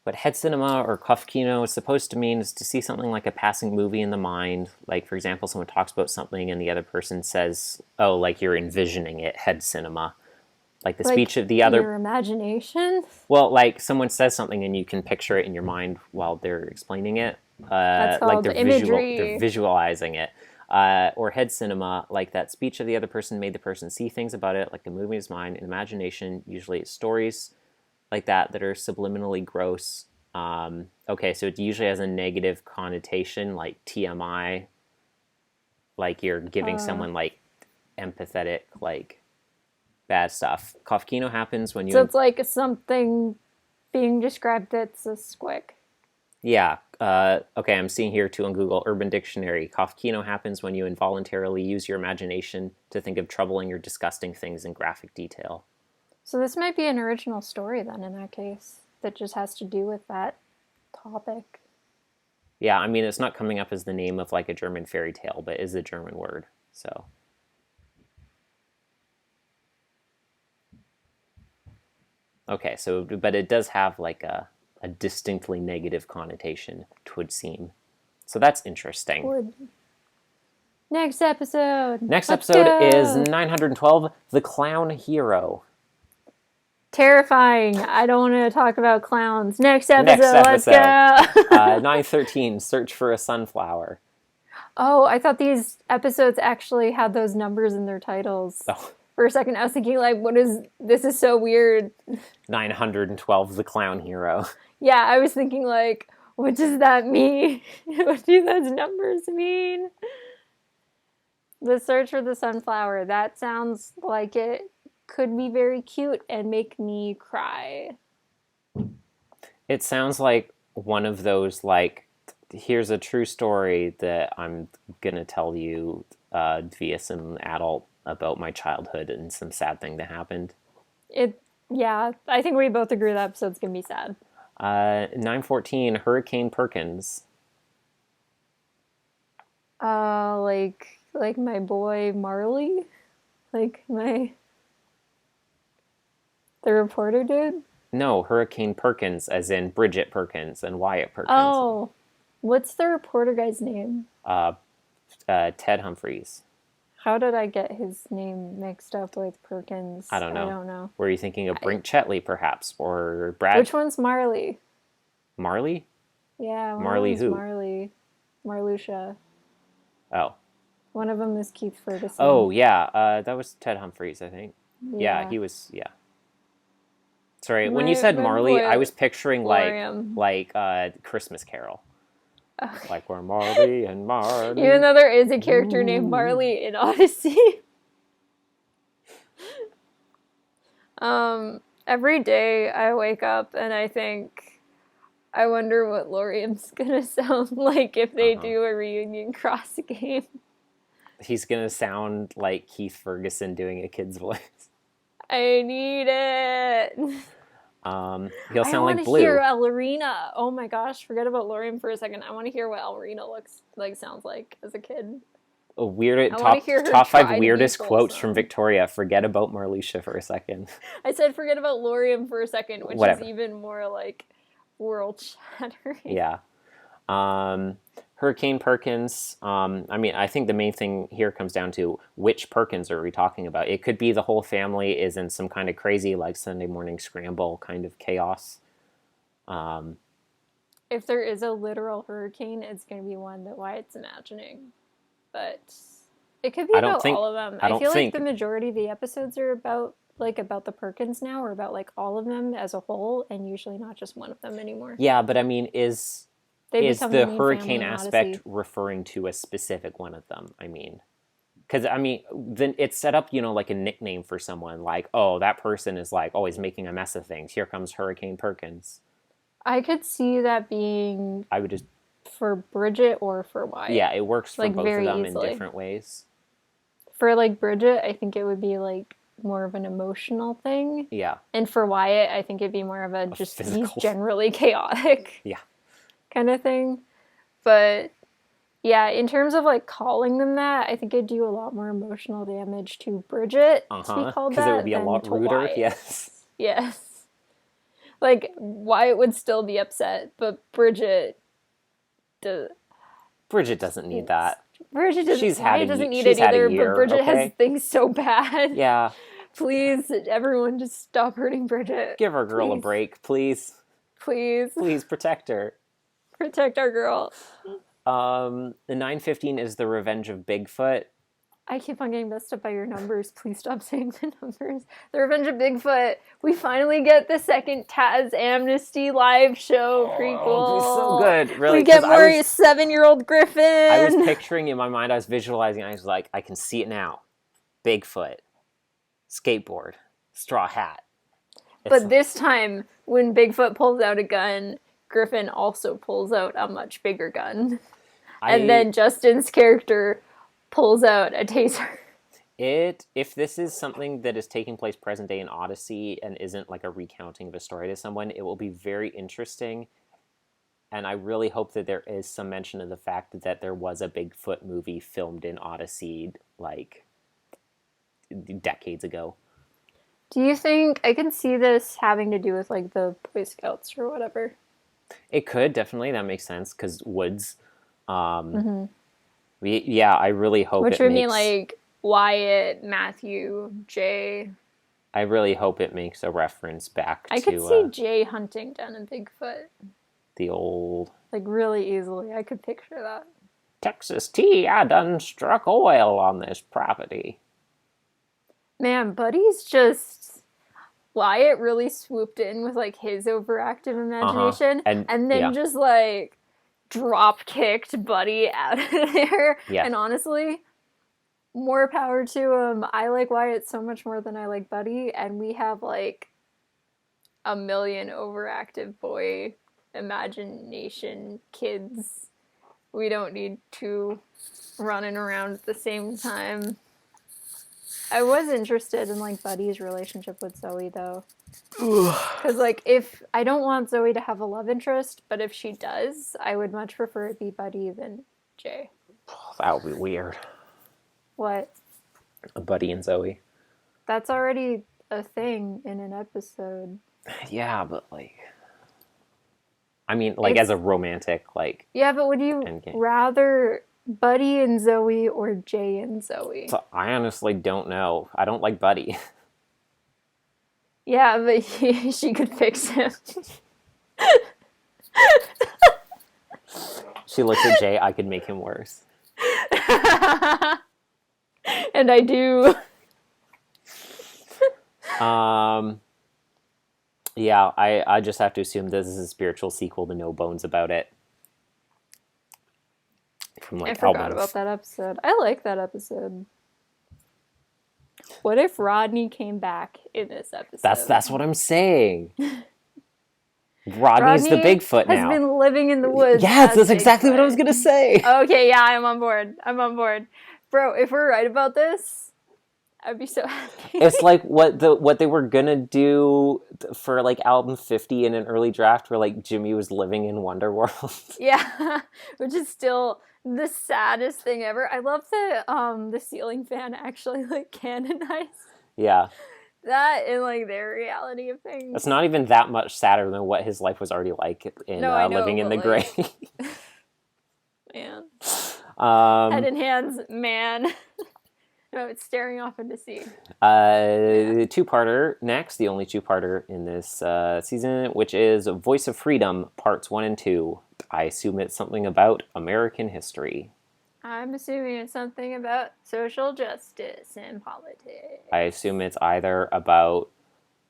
what head cinema or kofkino is supposed to mean is to see something like a passing movie in the mind. Like, for example, someone talks about something and the other person says, oh, like you're envisioning it, head cinema. Like the Like speech of the other... your imagination? Well, like someone says something and you can picture it in your mind while they're explaining it. That's Like called they're imagery. they're visualizing it. Or head cinema, like that speech of the other person made the person see things about it, like the movie's mind. In imagination, usually it's stories like that are subliminally gross. Okay, so it usually has a negative connotation, like TMI, like you're giving someone like empathetic, like bad stuff. Kofkino happens when you... So it's like something being described that's a squick. Yeah. Okay, I'm seeing here too on Google Urban Dictionary. Kofkino happens when you involuntarily use your imagination to think of troubling or disgusting things in graphic detail. So this might be an original story then in that case that just has to do with that topic. Yeah, I mean, it's not coming up as the name of like a German fairy tale, but is a German word, so... Okay, so, but it does have like a distinctly negative connotation, 'twould seem. So that's interesting. Would. Next episode. Next Let's episode go. is 912, The Clown Hero. Terrifying. I don't want to talk about clowns. Next episode. Let's go. 913, Search for a Sunflower. Oh, I thought these episodes actually had those numbers in their titles. Oh. For a second, I was thinking, like, this is so weird. 912, The Clown Hero. Yeah, I was thinking, like, what does that mean? What do those numbers mean? The Search for the Sunflower. That sounds like it could be very cute and make me cry. It sounds like one of those, like, here's a true story that I'm going to tell you via some adult about my childhood and some sad thing that happened. Yeah, I think we both agree that episode's going to be sad. 914, Hurricane Perkins. Like my boy Marley? Like the reporter dude? No, Hurricane Perkins, as in Bridget Perkins and Wyatt Perkins. Oh, what's the reporter guy's name? Ted Humphries. How did I get his name mixed up with Perkins? I don't know. I don't know. Were you thinking of Brink Chetley, perhaps? Or Brad? Which one's Marley? Marley? Yeah, Marley who? Marley. Marluxia. Oh. One of them is Keith Ferguson. Oh, yeah. That was Ted Humphries, I think. Yeah, he was, yeah. Sorry, when you said Marley, I was picturing like Christmas Carol. Okay. Like we're Marley and Marley. Even though there is a character named Marley in Odyssey. Every day I wake up and I think, I wonder what Lorium's gonna sound like if they do a reunion cross game. He's gonna sound like Keith Ferguson doing a kid's voice. I need it. He'll sound like Blue. I want to hear Ellerina. Oh my gosh, forget about Lorium for a second. I want to hear what Ellerina sounds like as a kid. Top 5 weirdest quotes from Victoria. Forget about Marluxia for a second. I said forget about Lorium for a second, which is even more like world shattering. Yeah. Hurricane Perkins. I mean, I think the main thing here comes down to which Perkins are we talking about? It could be the whole family is in some kind of crazy, like Sunday morning scramble kind of chaos. If there is a literal hurricane, it's going to be one that Wyatt's imagining. But it could be about all of them. I feel like the majority of the episodes are about the Perkins now, or about like all of them as a whole, and usually not just one of them anymore. Yeah, but I mean, is the hurricane aspect referring to a specific one of them? I mean, because I mean, then it's set up, like a nickname for someone, like, oh, that person is like always making a mess of things. Here comes Hurricane Perkins. I could see that being. I would just. For Bridget or for Wyatt. Yeah, it works for both of them easily. In different ways. For like Bridget, I think it would be like more of an emotional thing. Yeah. And for Wyatt, I think it'd be more of a just he's generally chaotic. Yeah. Kind of thing. But yeah, in terms of like calling them that, I think it'd do a lot more emotional damage to Bridget to be called that. Because it would be a lot ruder. Wyatt. Yes. Yes. Like, Wyatt would still be upset, but Bridget does. Bridget doesn't need that. Bridget doesn't. She's had Wyatt doesn't need she's it had a either. year, But Bridget okay? has things so bad. Yeah. Please, everyone, just stop hurting Bridget. Give our girl a Please. break, please. Please Please protect her. protect our girl. The 915 is the Revenge of Bigfoot. I keep on getting messed up by your numbers. Please stop saying the numbers. The Revenge of Bigfoot. We finally get the second Taz Amnesty live show prequel. Oh, it's so good. Really, We get 'cause more I was 7-year-old Griffin. I was picturing in my mind, I was visualizing, I was like, I can see it now. Bigfoot, skateboard, straw hat. But this time, when Bigfoot pulls out a gun, Griffin also pulls out a much bigger gun. And then Justin's character pulls out a taser. If this is something that is taking place present day in Odyssey and isn't like a recounting of a story to someone, it will be very interesting. And I really hope that there is some mention of the fact that there was a Bigfoot movie filmed in Odyssey like decades ago. Do you think I can see this having to do with like the Boy Scouts or whatever? It could, definitely. That makes sense because woods. Yeah, I really hope Which it would makes... mean like Wyatt, Matthew, Jay. I really hope it makes a reference back I to could see Jay hunting down a Bigfoot. the old... Like really easily. I could picture that. Texas tea, I done struck oil on this property. Man, Buddy's just... Wyatt really swooped in with like his overactive imagination. And then just like drop kicked Buddy out of there. Yeah. And honestly, more power to him. I like Wyatt so much more than I like Buddy, and we have like a million overactive boy imagination kids. We don't need two running around at the same time. I was interested in like Buddy's relationship with Zoe though. Because like if I don't want Zoe to have a love interest, but if she does, I would much prefer it be Buddy than Jay. That would be weird. What? A Buddy and Zoe. That's already a thing in an episode. Yeah, but like... I mean, like as a romantic, like... Yeah, but would you rather Buddy and Zoe or Jay and Zoe? So I honestly don't know. I don't like Buddy. Yeah, but she could fix him. She looks at Jay, I could make him worse. And I do. Yeah, I just have to assume this is a spiritual sequel to No Bones About It. From like I forgot about that episode. I like that episode. What if Rodney came back in this episode? That's what I'm saying. Rodney's the Bigfoot now. Has been living in the woods. Yes, that's exactly what I was gonna say. Okay, yeah, I'm on board. Bro, if we're right about this, I'd be so happy. It's like what they were gonna do for like album 50 in an early draft where like Jimmy was living in Wonderworld. Yeah, which is still the saddest thing ever. I love the ceiling fan actually like canonized. Yeah. That in like their reality of things. It's not even that much sadder than what his life was already like in Living in the Grave. Man. Head and hands, man. No, it's staring off into sea. The two-parter next, the only two-parter in this season, which is Voice of Freedom, Parts 1 and 2. I assume it's something about American history. I'm assuming it's something about social justice and politics. I assume it's either about,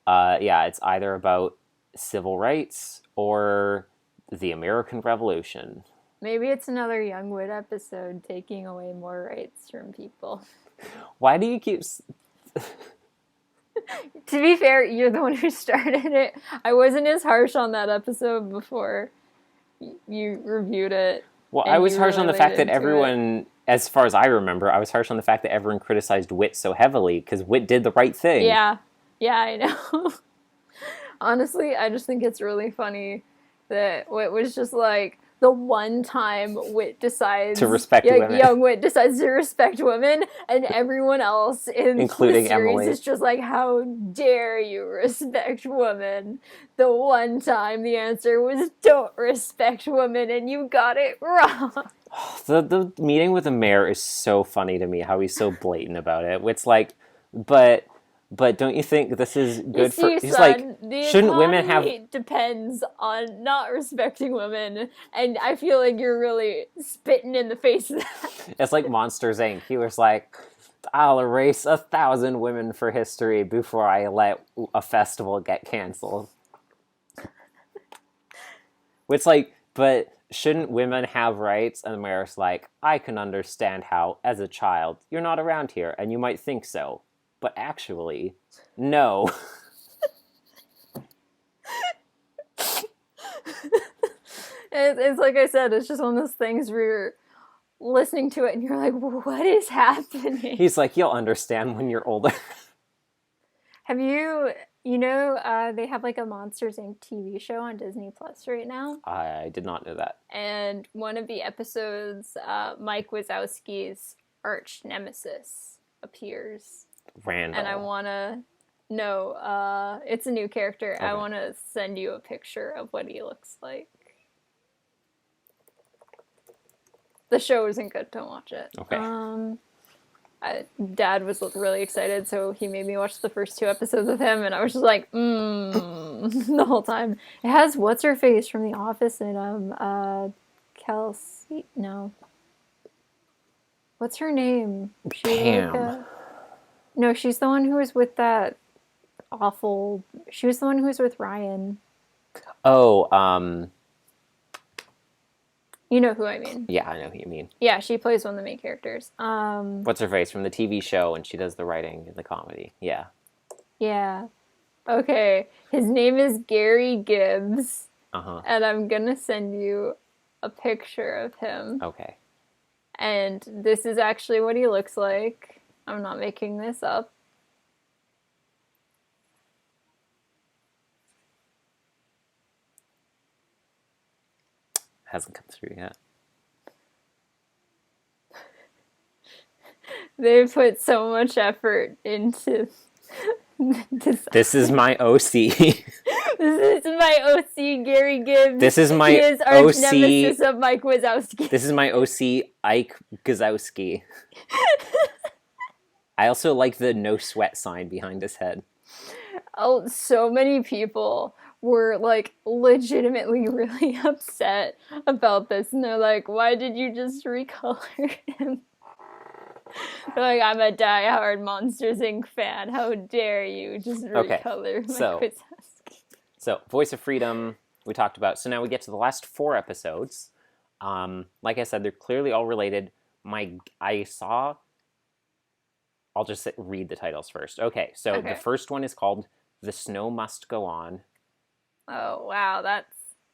it's either about civil rights or the American Revolution. Maybe it's another Youngwood episode taking away more rights from people. Why do you keep... To be fair, you're the one who started it. I wasn't as harsh on that episode before you reviewed it. Well, I was harsh on the fact that everyone, as far as I remember, I was harsh on the fact that everyone criticized Wit so heavily, because Wit did the right thing. Yeah, I know. Honestly, I just think it's really funny that Wit was just like, the one time Wit decides to respect women. Young Wit decides to respect women, and everyone else in including the series Emily is just like, how dare you respect women? The one time the answer was don't respect women, and you got it wrong. The meeting with the mayor is so funny to me, how he's so blatant about it. It's like, but don't you think this is good for... He's son, like, the shouldn't women have... depends on not respecting women, and I feel like you're really spitting in the face of that. It's like Monsters, Inc. He was like, I'll erase 1,000 women for history before I let a festival get canceled. It's like, but shouldn't women have rights? And the mayor's like, I can understand how, as a child, you're not around here, and you might think so. But actually, no. It's like I said, it's just one of those things where you're listening to it and you're like, what is happening? He's like, you'll understand when you're older. Have you they have like a Monsters Inc. TV show on Disney Plus right now? I did not know that. And one of the episodes, Mike Wazowski's arch nemesis appears. Randall. And I want to... it's a new character. Okay. I want to send you a picture of what he looks like. The show isn't good. Don't watch it. Okay. Dad was really excited, so he made me watch the first 2 episodes with him, and I was just like, the whole time. It has what's-her-face from The Office in Kelsey... No. What's her name? Pam. No, she's the one who was with that awful... She was the one who was with Ryan. Oh, You know who I mean. yeah, I know who you mean. Yeah, she plays one of the main characters. What's her face from the TV show, and she does the writing and the comedy. Yeah. Yeah. Okay. His name is Gary Gibbs. Uh-huh. And I'm gonna send you a picture of him. Okay. And this is actually what he looks like. I'm not making this up. Hasn't come through yet. They put so much effort into this. This is my OC. This is my OC, Gary Gibbs. This is my he is OC. nemesis of Mike Wazowski. This is my OC, Ike Gazowski. I also like the no sweat sign behind his head. Oh, so many people were like legitimately really upset about this, and they're like, why did you just recolor him? They're like, I'm a diehard Monsters Inc. fan. How dare you just recolor Mike Wazowski? So, Voice of Freedom, we talked about. So now we get to the last 4 episodes. Like I said, they're clearly all related. I'll just read the titles first. Okay, so the first one is called The Snow Must Go On. Oh, wow,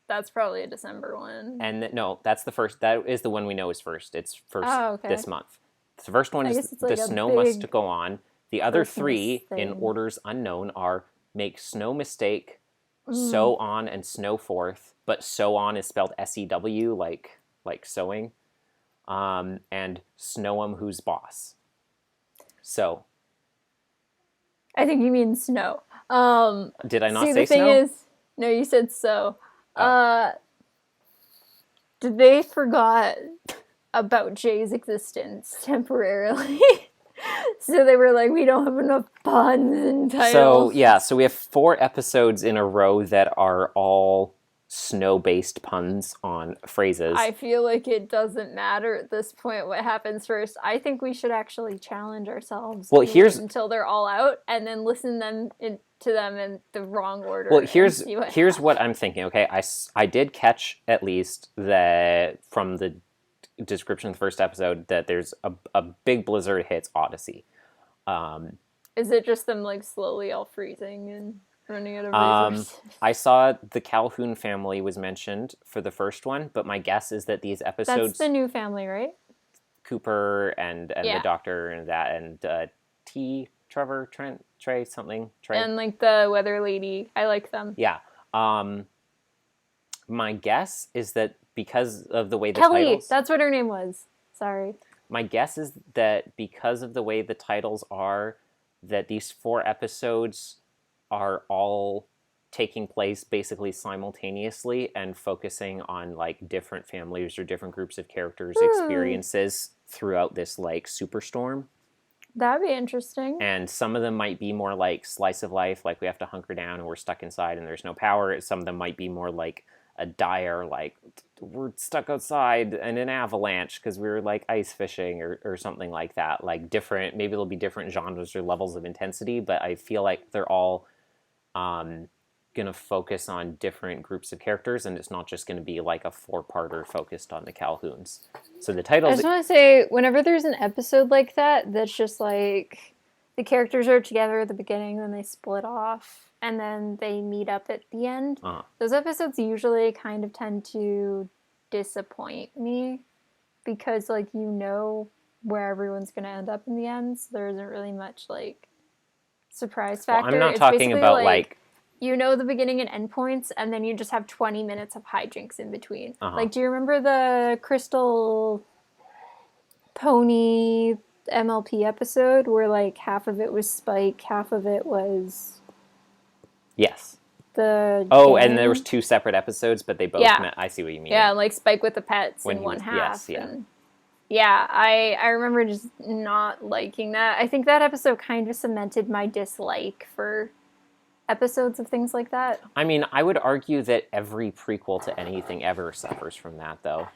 that's probably a December one. And no, that's the first. That is the one we know is first. It's first this month. The first one is like The Snow Must Go On. The other 3 in orders unknown are Make Snow Mistake, Sew On, and Snow Forth. But Sew On is spelled S-E-W, like sewing. And Snow 'em Who's Boss. So. I think you mean snow. Did I not say the thing snow? is, no, you said so. They forgot about Jay's existence temporarily. So they were like, we don't have enough puns and titles. So we have 4 episodes in a row that are all snow-based puns on phrases. I feel like it doesn't matter at this point what happens first. I think we should actually challenge ourselves until they're all out, and then listen to them in the wrong order. Well, here's what I'm thinking. Okay, I did catch at least from the description of the first episode that there's a big blizzard hits Odyssey. Is it just them like slowly all freezing and running out of resources? I saw the Calhoun family was mentioned for the first one, but my guess is that these episodes... That's the new family, right? Cooper and the doctor and that, and Trevor, Trent, Trey, something. Trey. And like the weather lady. I like them. Yeah. My guess is that because of the way the Kelly, titles... that's what her name was. Sorry. My guess is that because of the way the titles are, that these 4 episodes are all taking place basically simultaneously and focusing on like different families or different groups of characters' experiences throughout this like superstorm. That'd be interesting. And some of them might be more like slice of life, like we have to hunker down and we're stuck inside and there's no power. Some of them might be more like a dire, like we're stuck outside in an avalanche because we were like ice fishing or something like that. Like different, maybe there'll be different genres or levels of intensity, but I feel like they're all going to focus on different groups of characters, and it's not just going to be like a 4-parter focused on the Calhouns. So the titles... I just want to say, whenever there's an episode like that, that's just like the characters are together at the beginning, then they split off, and then they meet up at the end. Those episodes usually kind of tend to disappoint me because, like, you know where everyone's going to end up in the end, so there isn't really much, like, surprise factor. Well, I'm not talking about, like... You know the beginning and end points, and then you just have 20 minutes of hijinks in between. Like, do you remember the Crystal Pony MLP episode where, like, half of it was Spike, half of it was... Yes. The Oh, game? And there was 2 separate episodes, but they both met. I see what you mean. Yeah, like Spike with the pets when in one half. Yes, yeah. And yeah, I remember just not liking that. I think that episode kind of cemented my dislike for episodes of things like that. I mean, I would argue that every prequel to anything ever suffers from that, though.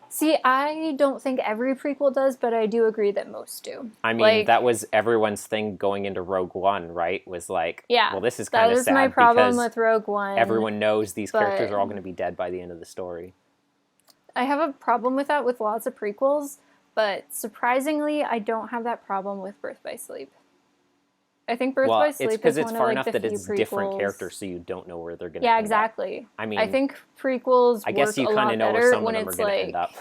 See, I don't think every prequel does, but I do agree that most do. I mean, like, that was everyone's thing going into Rogue One, right? Was like, yeah, well, this is kind of sad. That was my problem with Rogue One. Everyone knows these characters are all going to be dead by the end of the story. I have a problem with that with lots of prequels, but surprisingly, I don't have that problem with Birth by Sleep. I think Birth by Sleep is one of, like, the few prequels... it's because it's far enough that it's different characters, so you don't know where they're going to end up. Exactly. I mean, I think prequels I guess you kind of know where some of them are going to end up.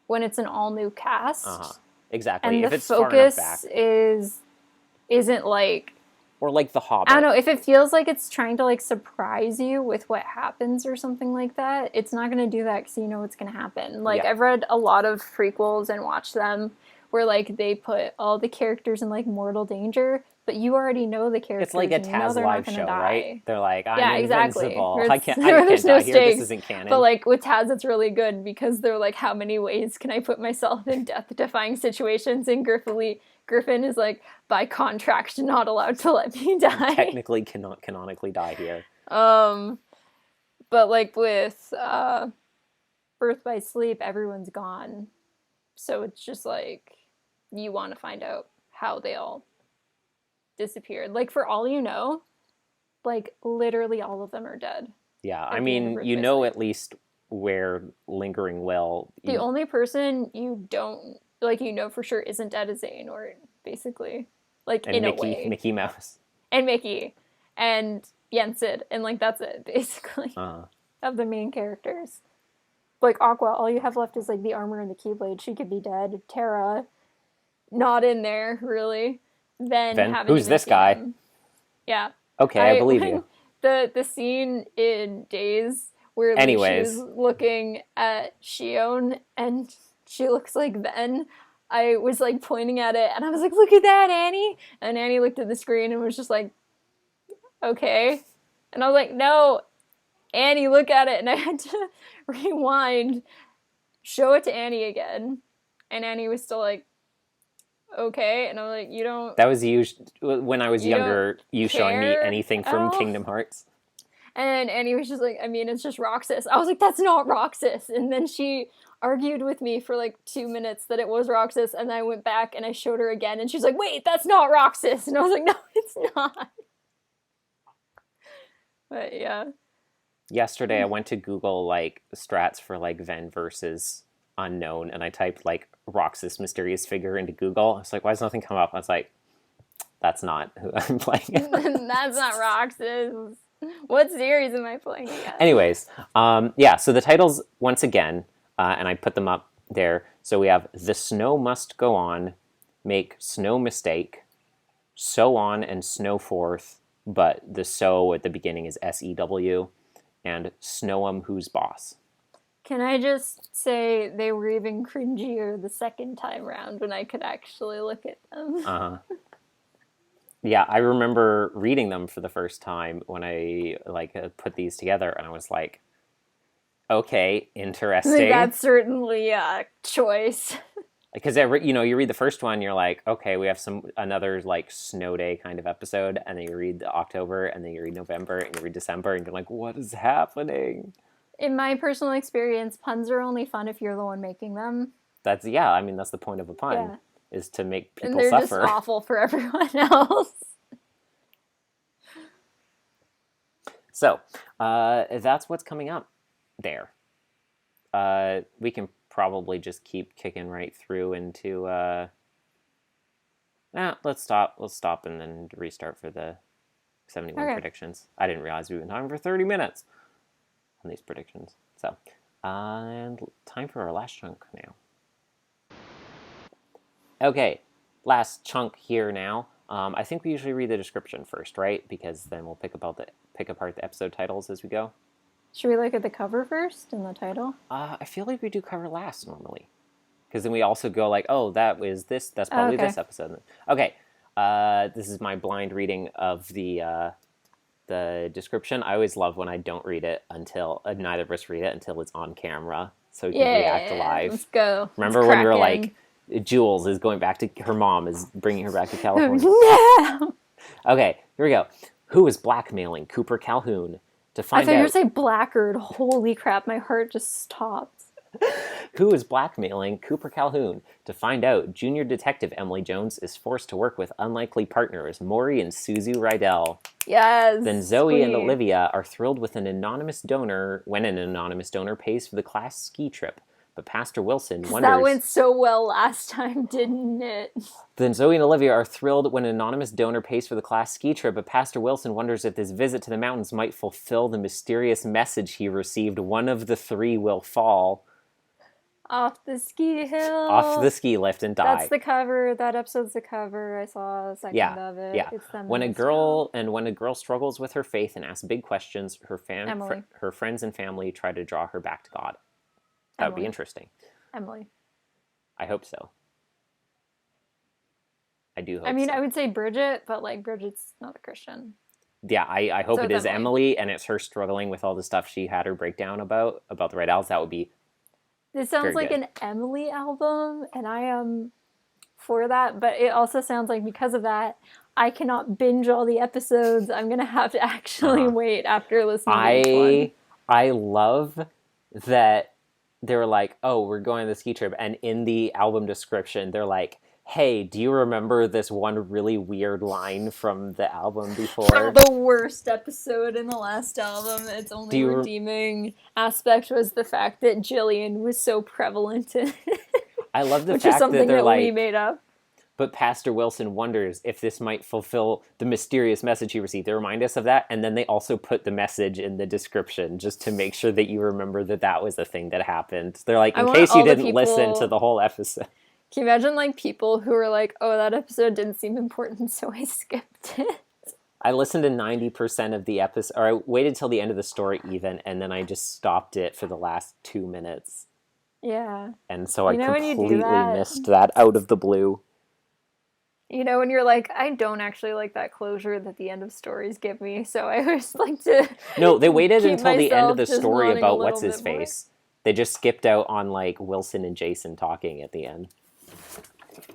When it's an all-new cast. Exactly. And if the it's far enough focus back. isn't like... Or like The Hobbit. I don't know, if it feels like it's trying to, like, surprise you with what happens or something like that, it's not going to do that because you know what's going to happen. Like, I've read a lot of prequels and watched them where, like, they put all the characters in, like, mortal danger, but you already know the characters. It's like a Taz live show, right? They're like, I'm invincible. I can't die here. This isn't canon. But, like, with Taz, it's really good because they're like, how many ways can I put myself in death-defying situations? And Griffin is like, by contract, not allowed to let me die. Technically cannot canonically die here. But, like, with Birth by Sleep, everyone's gone. So it's just like, you want to find out how they all disappeared. Like, for all you know, like, literally all of them are dead. Yeah, I mean, you know at least where Lingering Will... The only person you don't, like, you know for sure isn't dead is Xehanort, basically. Like, in a way. Mickey Mouse. And Mickey. And Yensid. And, like, that's it, basically. Of the main characters. Like, Aqua, all you have left is, like, the armor and the Keyblade. She could be dead. Terra, not in there, really. Then who's this guy? Yeah. Okay, I believe you. The scene in Days where she's looking at Shion and she looks like Ven, I was, like, pointing at it and I was like, look at that, Annie! And Annie looked at the screen and was just like, okay. And I was like, no, Annie, look at it. And I had to rewind, show it to Annie again. And Annie was still like, okay. And I was like, you don't... That was you, when I was younger, you showing me anything from Kingdom Hearts. And Annie was just like, I mean, it's just Roxas. I was like, that's not Roxas. And then she argued with me for, like, 2 minutes that it was Roxas. And then I went back and I showed her again. And she's like, wait, that's not Roxas. And I was like, no, it's not. But, yeah. Yesterday, I went to Google, like, strats for, like, Ven versus Unknown, and I typed, like, Roxas mysterious figure into Google. I was like, why does nothing come up? I was like, that's not who I'm playing. That's not Roxas. What series am I playing again? Anyways, yeah, so the titles, once again, and I put them up there. So we have The Snow Must Go On, Make Snow Mistake, So On and Snow Forth, but the so at the beginning is SEW, and Snow'em Who's Boss. Can I just say they were even cringier the second time round when I could actually look at them? Uh-huh. Yeah, I remember reading them for the first time when I put these together, and I was like, okay, interesting. That's certainly a choice. Because you read the first one, you're like, okay, we have another like snow day kind of episode, and then you read October, and then you read November, and you read December, and you're like, what is happening? In my personal experience, puns are only fun if you're the one making them. That's the point of a pun, is to make people and they're suffer. Just awful for everyone else. So, that's what's coming up there. We can probably just keep kicking right through into let's stop and then restart for the 71 predictions. I didn't realize we've been talking for 30 minutes on these predictions. So, and time for our last chunk now. Okay, last chunk here now. I think we usually read the description first, right? Because then we'll pick apart the episode titles as we go. Should we look at the cover first and the title? I feel like we do cover last normally. Because then we also go like, oh, that's probably this episode. Okay, this is my blind reading of the description. I always love when I don't read it until, neither of us read it until it's on camera. So we can react live. Let's go. Remember when we were like, Jules is going back to, her mom is bringing her back to California. No! Okay, here we go. Who is blackmailing Cooper Calhoun to find out... I thought you were going to say Blackguard. Holy crap, my heart just stopped. Who is blackmailing Cooper Calhoun to find out Junior Detective Emily Jones is forced to work with unlikely partners Maury and Suzu Rydell? Yes. Then Zoe and Olivia are thrilled with an anonymous donor when an anonymous donor pays for the class ski trip. But Pastor Wilson wonders... That went so well last time, didn't it? Then Zoe and Olivia are thrilled when an anonymous donor pays for the class ski trip, but Pastor Wilson wonders if this visit to the mountains might fulfill the mysterious message he received. One of the three will fall... off the ski hill. Off the ski lift and die. That's the cover. That episode's the cover. I saw a second of it. Yeah. It's them when a girl struggles with her faith and asks big questions, her friends and family try to draw her back to God. That would be interesting. Emily. I hope so. I do hope so. I mean, I would say Bridget, but like Bridget's not a Christian. Yeah, I hope it is Emily, and it's her struggling with all the stuff she had her breakdown about the Rydells. That would be... This sounds like an Emily album, and I am for that, but it also sounds like because of that, I cannot binge all the episodes. I'm going to have to actually wait after listening to each one. I love that they were like, oh, we're going on the ski trip, and in the album description, they're like, hey, do you remember this one really weird line from the album before? From the worst episode in the last album. Its only redeeming aspect was the fact that Jillian was so prevalent in it. I love the which fact is something that they're like, we made up. But Pastor Wilson wonders if this might fulfill the mysterious message he received. They remind us of that, and then they also put the message in the description just to make sure that you remember that was a thing that happened. They're like, in case you didn't listen to the whole episode. Can you imagine like people who were like, oh, that episode didn't seem important, so I skipped it? I listened to 90% of the episode, or I waited till the end of the story even, and then I just stopped it for the last 2 minutes. Yeah. And so I completely missed that out of the blue. You know, when you're like, I don't actually like that closure that the end of stories give me, so I always like to... No, they waited until the end of the story about what's-his-face. They just skipped out on, like, Wilson and Jason talking at the end.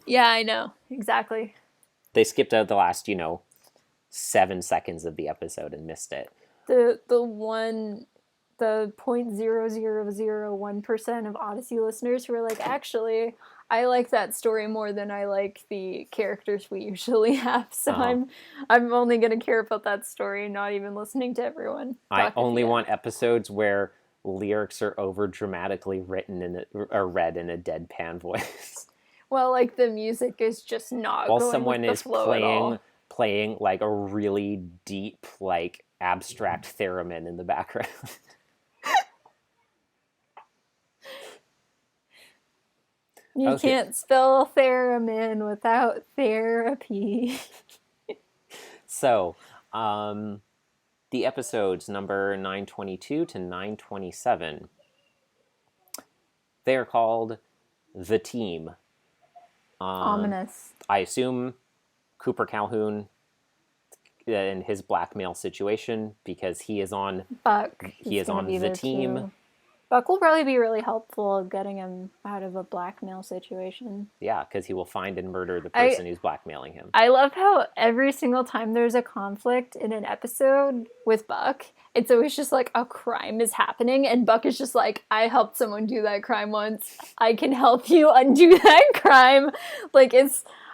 Yeah, I know. Exactly. They skipped out the last, 7 seconds of the episode and missed it. The 0.0001% of Odyssey listeners who are like, actually, I like that story more than I like the characters we usually have. So I'm only going to care about that story, not even listening to everyone. I only want episodes where lyrics are over dramatically written or read in a deadpan voice. Well, like the music is just not while going someone with the is flow playing like a really deep, like abstract theremin in the background. You can't spell theremin without therapy. So, the episodes number 922 to 927 They are called the Team. Ominous. I assume Cooper Calhoun in his blackmail situation, because he is on Buck. he is on the team. Too. Buck will probably be really helpful getting him out of a blackmail situation. Yeah, because he will find and murder the person who's blackmailing him. I love how every single time there's a conflict in an episode with Buck, it's always just like a crime is happening, and Buck is just like, I helped someone do that crime once. I can help you undo that crime. Like,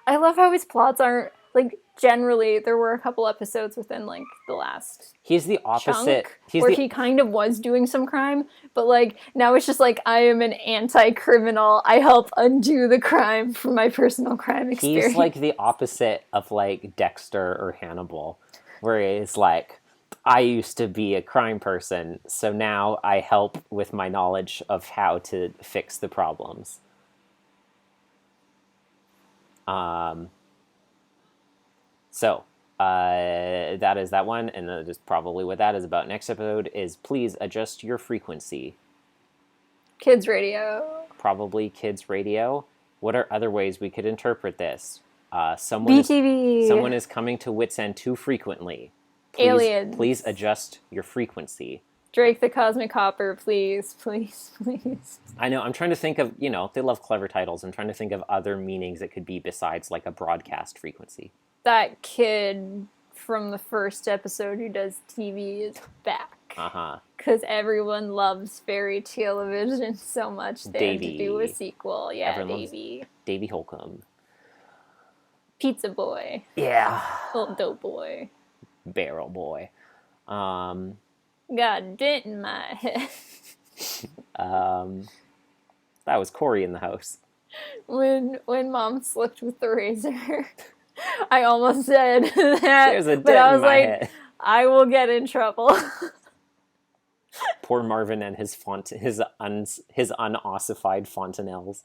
I love how his plots aren't, like, generally, there were a couple episodes within, like, the last He's the opposite. He kind of was doing some crime, but, like, now it's just like, I am an anti-criminal. I help undo the crime from my personal crime experience. He's, like, the opposite of, like, Dexter or Hannibal, where it's like, I used to be a crime person, so now I help with my knowledge of how to fix the problems. So, that is that one, and that is probably what that is about. Next episode is Please Adjust Your Frequency. Kids radio. Probably kids radio. What are other ways we could interpret this? Someone is coming to wit's end too frequently. Aliens. Please adjust your frequency. Drake the Cosmic Hopper, please, please, please. I know, I'm trying to think of, they love clever titles. I'm trying to think of other meanings it could be besides, like, a broadcast frequency. That kid from the first episode who does TV is back. Uh-huh. Because everyone loves fairy television so much they had to do a sequel. Yeah, everyone Davey. Davey Holcomb. Pizza Boy. Yeah. Little dope boy. Barrel Boy. Got a dent in my head. That was Corey in the house. When Mom slipped with the razor, I almost said that. There's a dent but I was in my like, head. I will get in trouble. Poor Marvin and his unossified fontanelles.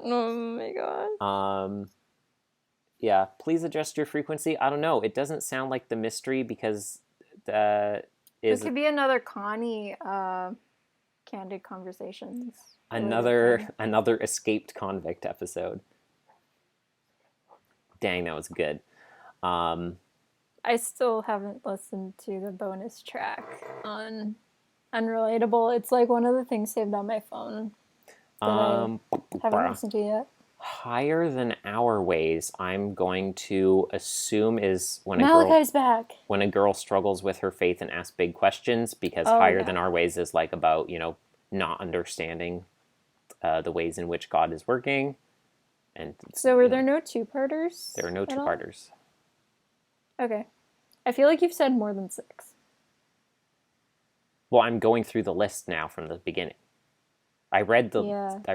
Oh my god. Yeah, please adjust your frequency. I don't know. It doesn't sound like the mystery because it could be another Connie Candid Conversations. Another escaped convict episode. Dang, that was good. I still haven't listened to the bonus track on Unrelatable. It's like one of the things saved on my phone that I haven't listened to yet. Higher Than Our Ways, I'm going to assume is when Malachi's back. When a girl struggles with her faith and asks big questions, because Higher Than Our Ways is like about, not understanding the ways in which God is working. And so were there no two-parters? There are no two-parters. Okay. I feel like you've said more than 6. Well, I'm going through the list now from the beginning. I read them. Did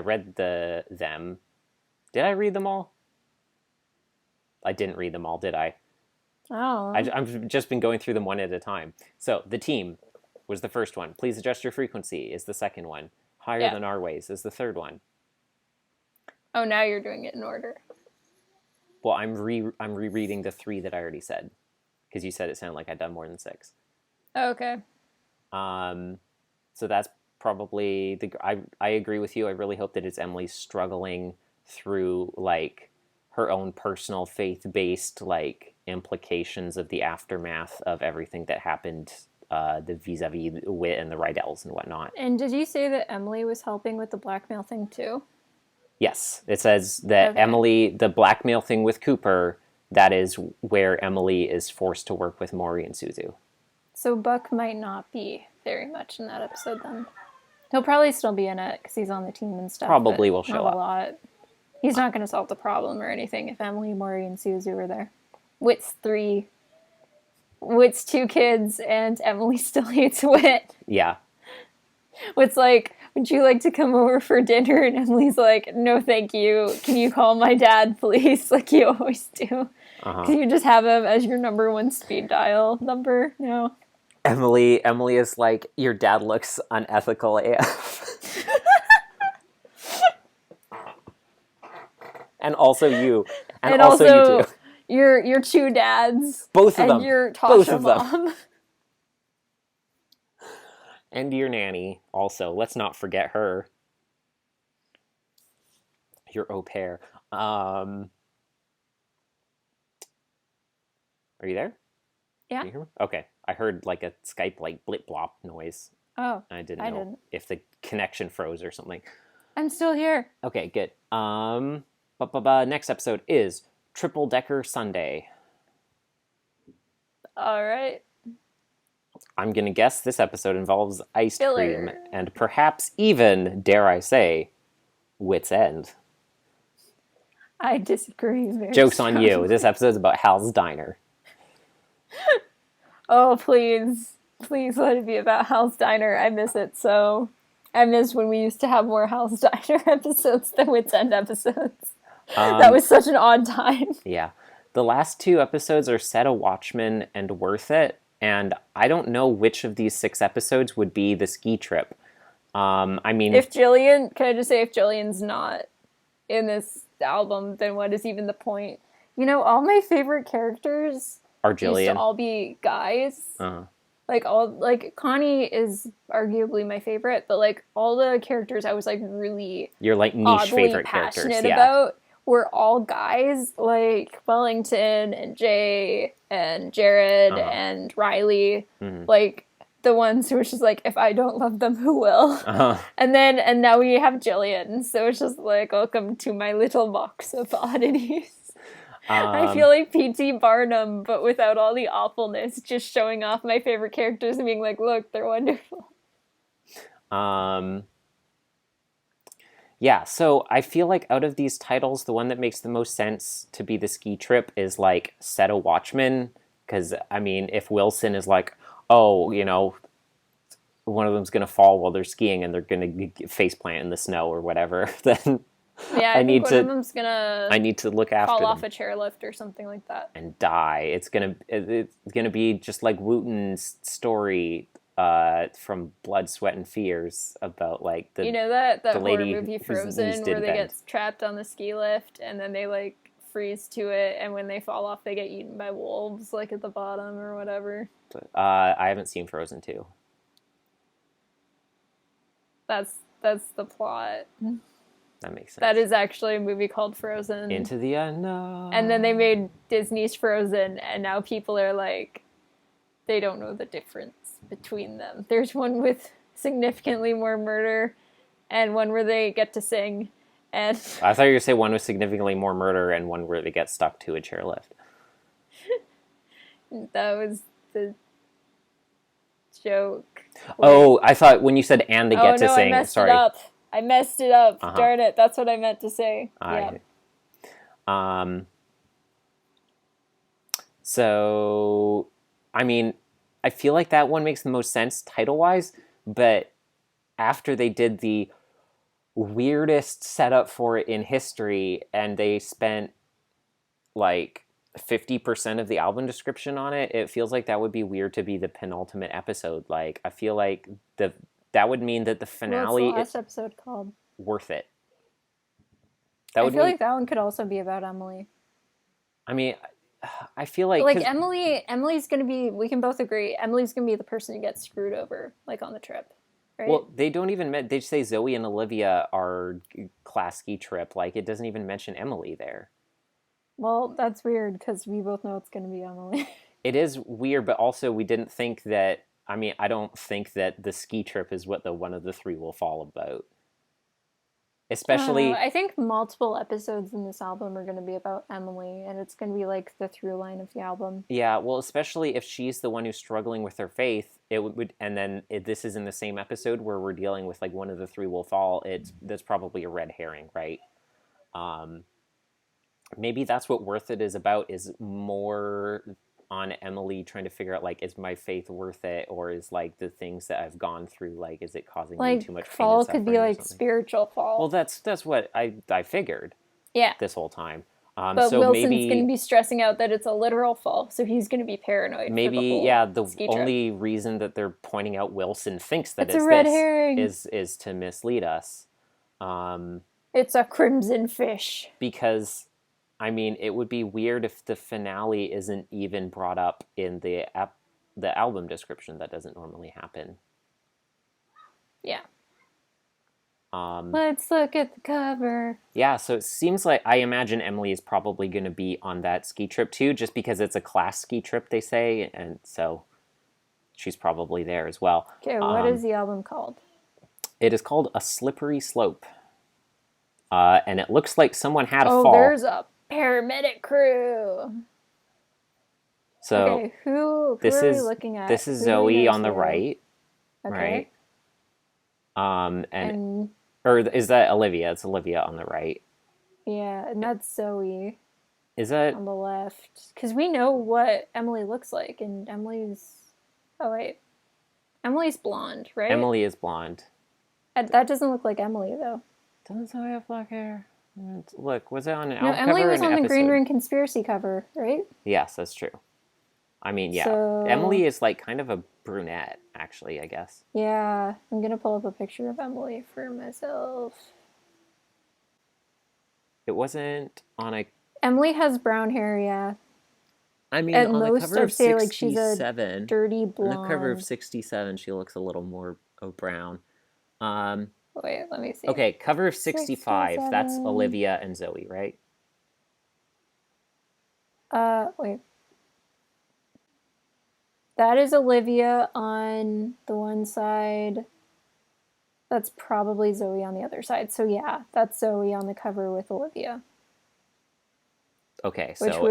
I read them all? I didn't read them all, did I? Oh. I've just been going through them one at a time. So, The Team was the first one. Please Adjust Your Frequency is the second one. Higher Than Our Ways is the third one. Oh, now you're doing it in order. Well, I'm rereading the 3 that I already said, because you said it sounded like I'd done more than 6. Oh, okay. So that's probably I agree with you. I really hope that it's Emily struggling through, like, her own personal faith-based, like, implications of the aftermath of everything that happened, the vis-a-vis Wit and the Rydells and whatnot. And did you say that Emily was helping with the blackmail thing too? Yes, it says that Emily, the blackmail thing with Cooper, that is where Emily is forced to work with Maury and Suzu. So Buck might not be very much in that episode then. He'll probably still be in it because he's on the team and stuff. Probably will show up. A lot. He's not going to solve the problem or anything if Emily, Maury, and Suzu were there. Wit's 2 kids, and Emily still hates Wit. Yeah. Wit's like, would you like to come over for dinner? And Emily's like, no, thank you. Can you call my dad, please? Like you always do. Can you just have him as your number 1 speed dial number? No. Emily is like, your dad looks unethical AF. And also you. And also you too. Your 2 dads. Both of them. And your Tasha Both of mom. Them. And your nanny also. Let's not forget her. your au pair. Are you there? Yeah. Can you hear me? Okay. I heard like a Skype like blip blop noise. Oh, I didn't know if the connection froze or something. I'm still here. Okay, good. Next episode is Triple Decker Sunday. All right. I'm gonna guess this episode involves ice Filler. cream and perhaps even, dare I say, Wit's End. I disagree. Very Joke's on you. strongly. This episode's about Hal's Diner. Oh, please. Please let it be about Hal's Diner. I miss it so. I miss when we used to have more Hal's Diner episodes than Wit's End episodes. That was such an odd time. Yeah. The last 2 episodes are Set a Watchman and Worth It, and I don't know which of these 6 episodes would be the ski trip. I mean... Can I just say, if Jillian's not in this album, then what is even the point? You know, all my favorite characters are Jillian. Used to all be guys. Like Connie is arguably my favorite, but like all the characters I was like really your like niche favorite characters about were all guys, like Wellington and Jay and Jared and Riley, like the ones who was just like, if I don't love them, who will? And now we have Jillian, so it's just like, welcome to my little box of oddities. I feel like P.T. Barnum, but without all the awfulness, just showing off my favorite characters and being like, look, they're wonderful. Yeah, so I feel like out of these titles, the one that makes the most sense to be the ski trip is like Set a Watchman, because, I mean, if Wilson is like, oh, you know, one of them's going to fall while they're skiing and they're going to faceplant in the snow or whatever, then... Yeah, I think one of them's gonna. I need to look after fall them. off a chairlift or something like that and die. It's gonna be just like Wooten's story from Blood, Sweat, and Fears about like the that the horror lady movie Frozen where they get trapped on the ski lift and then they like freeze to it, and when they fall off they get eaten by wolves like at the bottom or whatever. I haven't seen Frozen 2. That's the plot. That makes sense. That is actually a movie called Frozen. Into the Unknown. And then they made Disney's Frozen, and now people are like, they don't know the difference between them. There's one with significantly more murder, and one where they get to sing. And I thought you were going to say one with significantly more murder and one where they get stuck to a chairlift. That was the joke. Oh, I thought when you said and they get to sing. I messed it up. Darn it. That's what I meant to say. So, I mean, I feel like that one makes the most sense title-wise, but after they did the weirdest setup for it in history, and they spent, like, 50% of the album description on it, it feels like that would be weird to be the penultimate episode. Like, I feel like that would mean that the finale... What's the last episode called? Worth It. I feel like that one could also be about Emily. I mean, I feel like... Like, Emily's going to be... We can both agree. Emily's going to be the person who gets screwed over, like, on the trip. Right? Well, they don't even... They say Zoe and Olivia are class ski trip. Like, it doesn't even mention Emily there. Well, that's weird, because we both know it's going to be Emily. It is weird, but also we didn't think that... I mean, I don't think that the ski trip is what the one of the three will fall about. Especially... I think multiple episodes in this album are going to be about Emily, and it's going to be like the through line of the album. Yeah, well, especially if she's the one who's struggling with her faith, it would and then this is in the same episode where we're dealing with like one of the three will fall. That's probably a red herring, right? Maybe that's what Worth It is about, is more on Emily trying to figure out, like, is my faith worth it, or is like the things that I've gone through, like, is it causing me too much pain? Fall could be like spiritual fall. Well, that's what I figured. Yeah. This whole time. But so Wilson's going to be stressing out that it's a literal fall, so he's going to be paranoid. Maybe, the only reason that they're pointing out Wilson thinks that it's a red herring is to mislead us. It's a crimson fish. Because, I mean, it would be weird if the finale isn't even brought up in the album description. That doesn't normally happen. Yeah. Let's look at the cover. Yeah, so it seems like I imagine Emily is probably going to be on that ski trip too, just because it's a class ski trip, they say, and so she's probably there as well. Okay, what is the album called? It is called A Slippery Slope. And it looks like someone had a fall. Oh, there's a paramedic crew. So okay, who are we looking at? This is Zoe on the right. Okay. Right? And or is that Olivia? It's Olivia on the right. Yeah, and that's Zoe. Is that on the left? Because we know what Emily looks like, and Emily's... Oh, wait. Emily's blonde, right? Emily is blonde. That doesn't look like Emily, though. Doesn't Zoe have black hair? Look, was it on an album cover? No, Emily was on the Green Ring Conspiracy cover, right? Yes, that's true. I mean, yeah. So... Emily is like kind of a brunette, actually, I guess. Yeah, I'm going to pull up a picture of Emily for myself. It wasn't on a... Emily has brown hair, yeah. I mean, and on the cover of 67, like she's a dirty blonde. On the cover of 67, she looks a little more brown. Wait, let me see. Okay, cover of 65, that's Olivia and Zoe, right? Wait. That is Olivia on the one side. That's probably Zoe on the other side. So yeah, that's Zoe on the cover with Olivia. Okay, so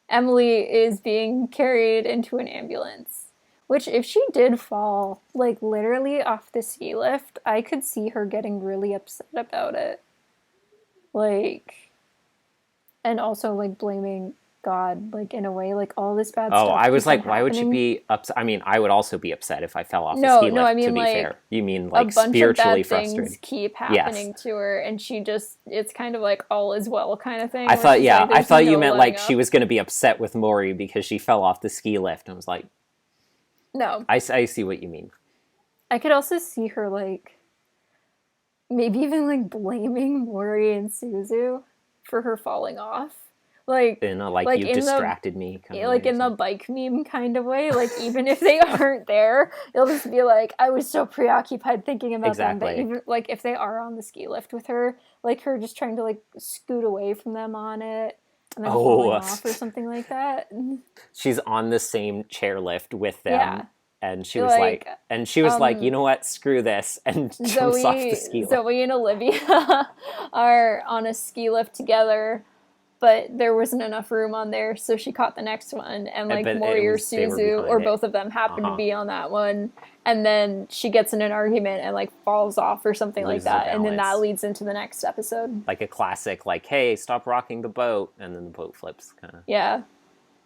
Emily is being carried into an ambulance. Which, if she did fall, like, literally off the ski lift, I could see her getting really upset about it. Like, and also, like, blaming God, like, in a way, like, all this bad stuff. Oh, I was like, why would you be upset? I mean, I would also be upset if I fell off the ski lift, I mean, to be like, fair. You mean, like, a bunch spiritually of bad frustrated. Things keep happening to her, and she just, it's kind of like all is well kind of thing. I thought, yeah, like, I thought you meant, like, she was going to be upset with Maury because she fell off the ski lift. I was like... No. I see what you mean. I could also see her, like, maybe even, like, blaming Maury and Suzu for her falling off. Like, in a, like you distracted me kind of like, in the bike meme kind of way. Like, even if they aren't there, it'll just be like, I was so preoccupied thinking about them. But even, like, if they are on the ski lift with her, like, her just trying to, like, scoot away from them on it. And then falling off or something like that. She's on the same chairlift with them. Yeah. And she was like, you know what, screw this, and jumps off the ski lift. Zoe and Olivia are on a ski lift together, but there wasn't enough room on there, so she caught the next one, and like Maury or Suzu, or both of them happened to be on that one, and then she gets in an argument and like falls off or something like that, and then that leads into the next episode. Like a classic, like, hey, stop rocking the boat, and then the boat flips, kind of. Yeah.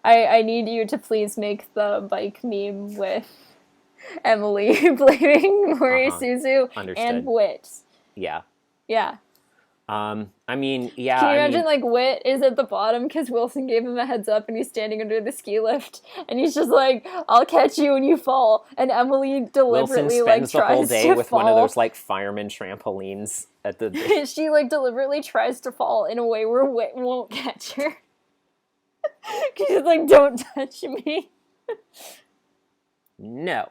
I need you to please make the bike meme with Emily blaming Maury, Suzu, and Wit. Yeah. Yeah. I mean, yeah. Can you imagine, like, Wit is at the bottom because Wilson gave him a heads up and he's standing under the ski lift and he's just like, I'll catch you when you fall. And Emily deliberately, like, tries to fall. Wilson spends the whole day with one of those, like, fireman trampolines at the... She, like, deliberately tries to fall in a way where Wit won't catch her. She's like, don't touch me. No.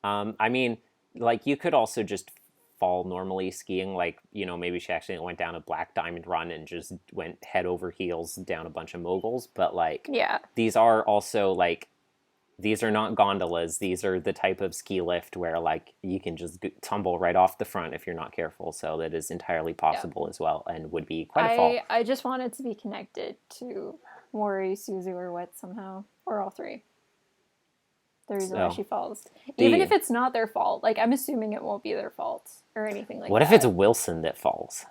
I mean, like, you could also just fall normally skiing, like, you know, maybe she actually went down a Black Diamond run and just went head over heels down a bunch of moguls, but, like, yeah, these are also, like, these are not gondolas. These are the type of ski lift where, like, you can just tumble right off the front if you're not careful, so that is entirely possible as well, and would be quite a fall. I just want it to be connected to Maury, Suzu, or Wit somehow, or all three. The reason why she falls. Even if it's not their fault. Like, I'm assuming it won't be their fault or anything like that. What if it's Wilson that falls?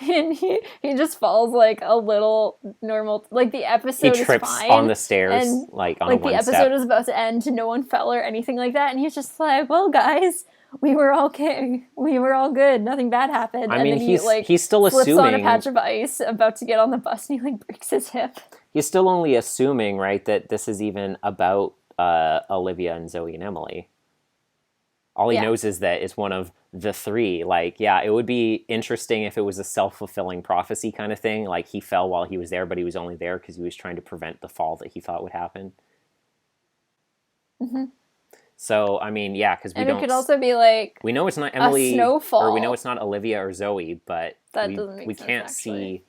And he just falls, like, a little normal... Like, the episode is fine. He trips on the stairs, and, like, on like, one the episode is about to end, no one fell or anything like that, and he's just like, well, guys, we were okay. We were all good. Nothing bad happened. I mean, and then he's still slips assuming... on a patch of ice, about to get on the bus, and he, like, breaks his hip. He's still only assuming, right, that this is even about Olivia and Zoe and Emily. All he knows is that it's one of the three. Like, yeah, it would be interesting if it was a self-fulfilling prophecy kind of thing. Like, he fell while he was there, but he was only there because he was trying to prevent the fall that he thought would happen. Mm-hmm. So, I mean, yeah, because And it could also be like we know it's not Emily, snowfall. or we know it's not Olivia or Zoe, but that doesn't make we sense, can't actually. see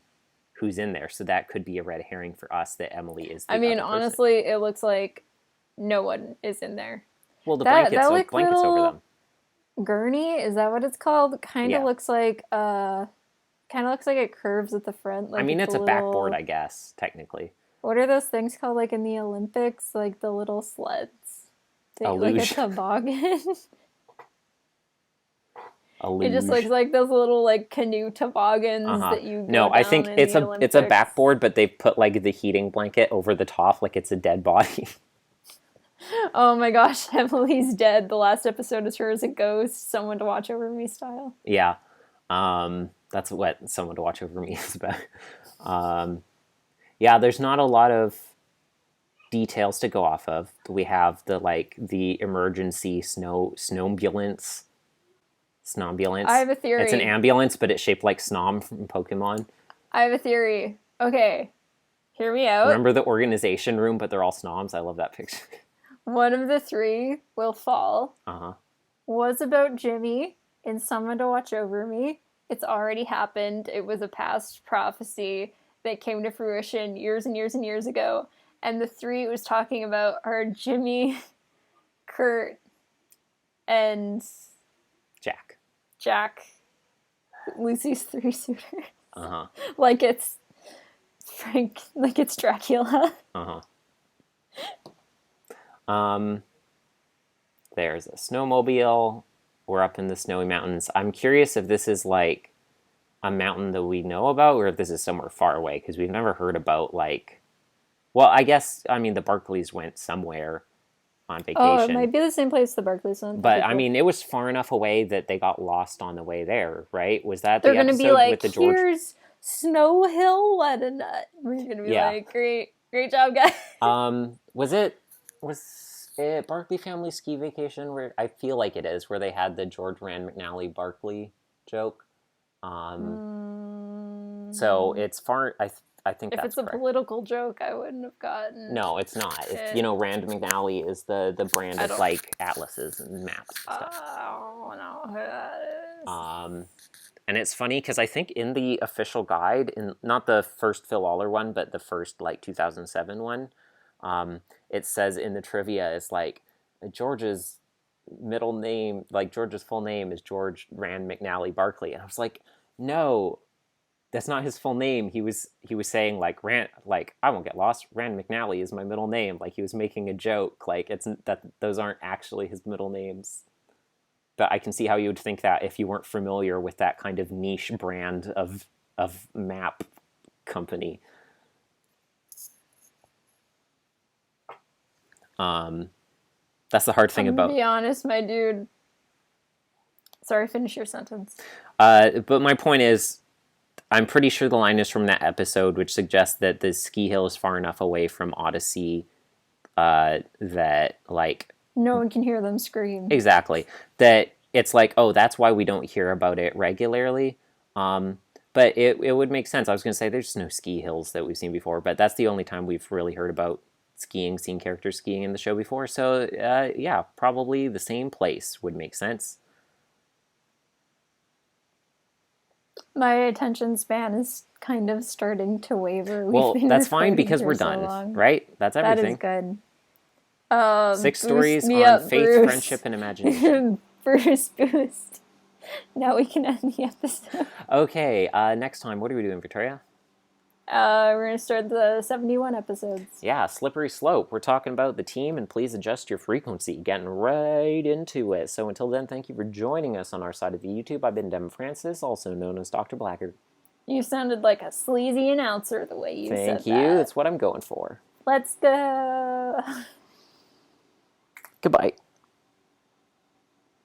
who's in there, so that could be a red herring for us that Emily is the I mean, other person. honestly, it looks like no one is in there. Well, the blankets over them. Gurney, is that what it's called? Kind of Yeah. looks like it curves at the front. Like I mean, it's a little... backboard, I guess, technically. What are those things called, like in the Olympics? Like the little sleds. A luge. Like a toboggan. A luge. It just looks like those little like canoe toboggans that you go No, I think down it's a backboard, but they've put like the heating blanket over the top like it's a dead body. Oh my gosh, Emily's dead. The last episode is her as a ghost, someone to watch over me style. Yeah. That's what someone to watch over me is about. Yeah, there's not a lot of details to go off of. We have the emergency snowambulance. Snombulance. I have a theory. It's an ambulance, but it's shaped like Snom from Pokemon. I have a theory. Okay, hear me out. Remember the organization room, but they're all Snoms? I love that picture. One of the three will fall. Uh-huh. Was about Jimmy and someone to watch over me. It's already happened. It was a past prophecy that came to fruition years and years and years ago. And the three it was talking about are Jimmy, Kurt, and... Jack. Lucy's three suitors. Uh-huh. Like it's Dracula. Uh-huh. There's a snowmobile. We're up in the snowy mountains. I'm curious if this is like a mountain that we know about or if this is somewhere far away, because we've never heard about well, I guess, I mean, the Barkleys went somewhere on vacation. Oh, it might be the same place the Barkleys went. But, I mean, it was far enough away that they got lost on the way there, right? Was that They're the episode be like, with the George... here's Snow Hill, what a nut. We're going to be like, great job, guys. Was it Barkley Family Ski Vacation? Where I feel like it is, where they had the George Rand McNally Barkley joke. So it's far... I think if that's it's a political joke, I wouldn't have gotten. No, it's not. Rand McNally is the brand of like atlases and maps and stuff. Oh, no, who that is. And it's funny because I think in the official guide, not the first Phil Aller one, but the first 2007 one, it says in the trivia it's like George's middle name, like George's full name is George Rand McNally Barkley, and I was like, no. That's not his full name. He was saying I won't get lost. Rand McNally is my middle name. Like he was making a joke. Like it's that those aren't actually his middle names. But I can see how you would think that if you weren't familiar with that kind of niche brand of map company. That's the hard thing about. To be honest, my dude. Sorry, finish your sentence. But my point is, I'm pretty sure the line is from that episode, which suggests that the ski hill is far enough away from Odyssey that, no one can hear them scream. Exactly. That it's like, oh, that's why we don't hear about it regularly. But it would make sense. I was going to say there's no ski hills that we've seen before, but that's the only time we've really heard about seen characters skiing in the show before. So, yeah, probably the same place would make sense. My attention span is kind of starting to waver. Well, that's fine because we're done, right? That's everything. That is good. 6 stories on faith, Bruce. Friendship, and imagination. Bruce boost. Now we can end the episode. Okay, next time, what are we doing, Victoria? We're going to start the 71 episodes. Yeah, slippery slope. We're talking about the team, and please adjust your frequency. Getting right into it. So until then, thank you for joining us on our side of the YouTube. I've been Devin Francis, also known as Dr. Blackard. You sounded like a sleazy announcer the way you said that. Thank you. That's what I'm going for. Let's go. Goodbye.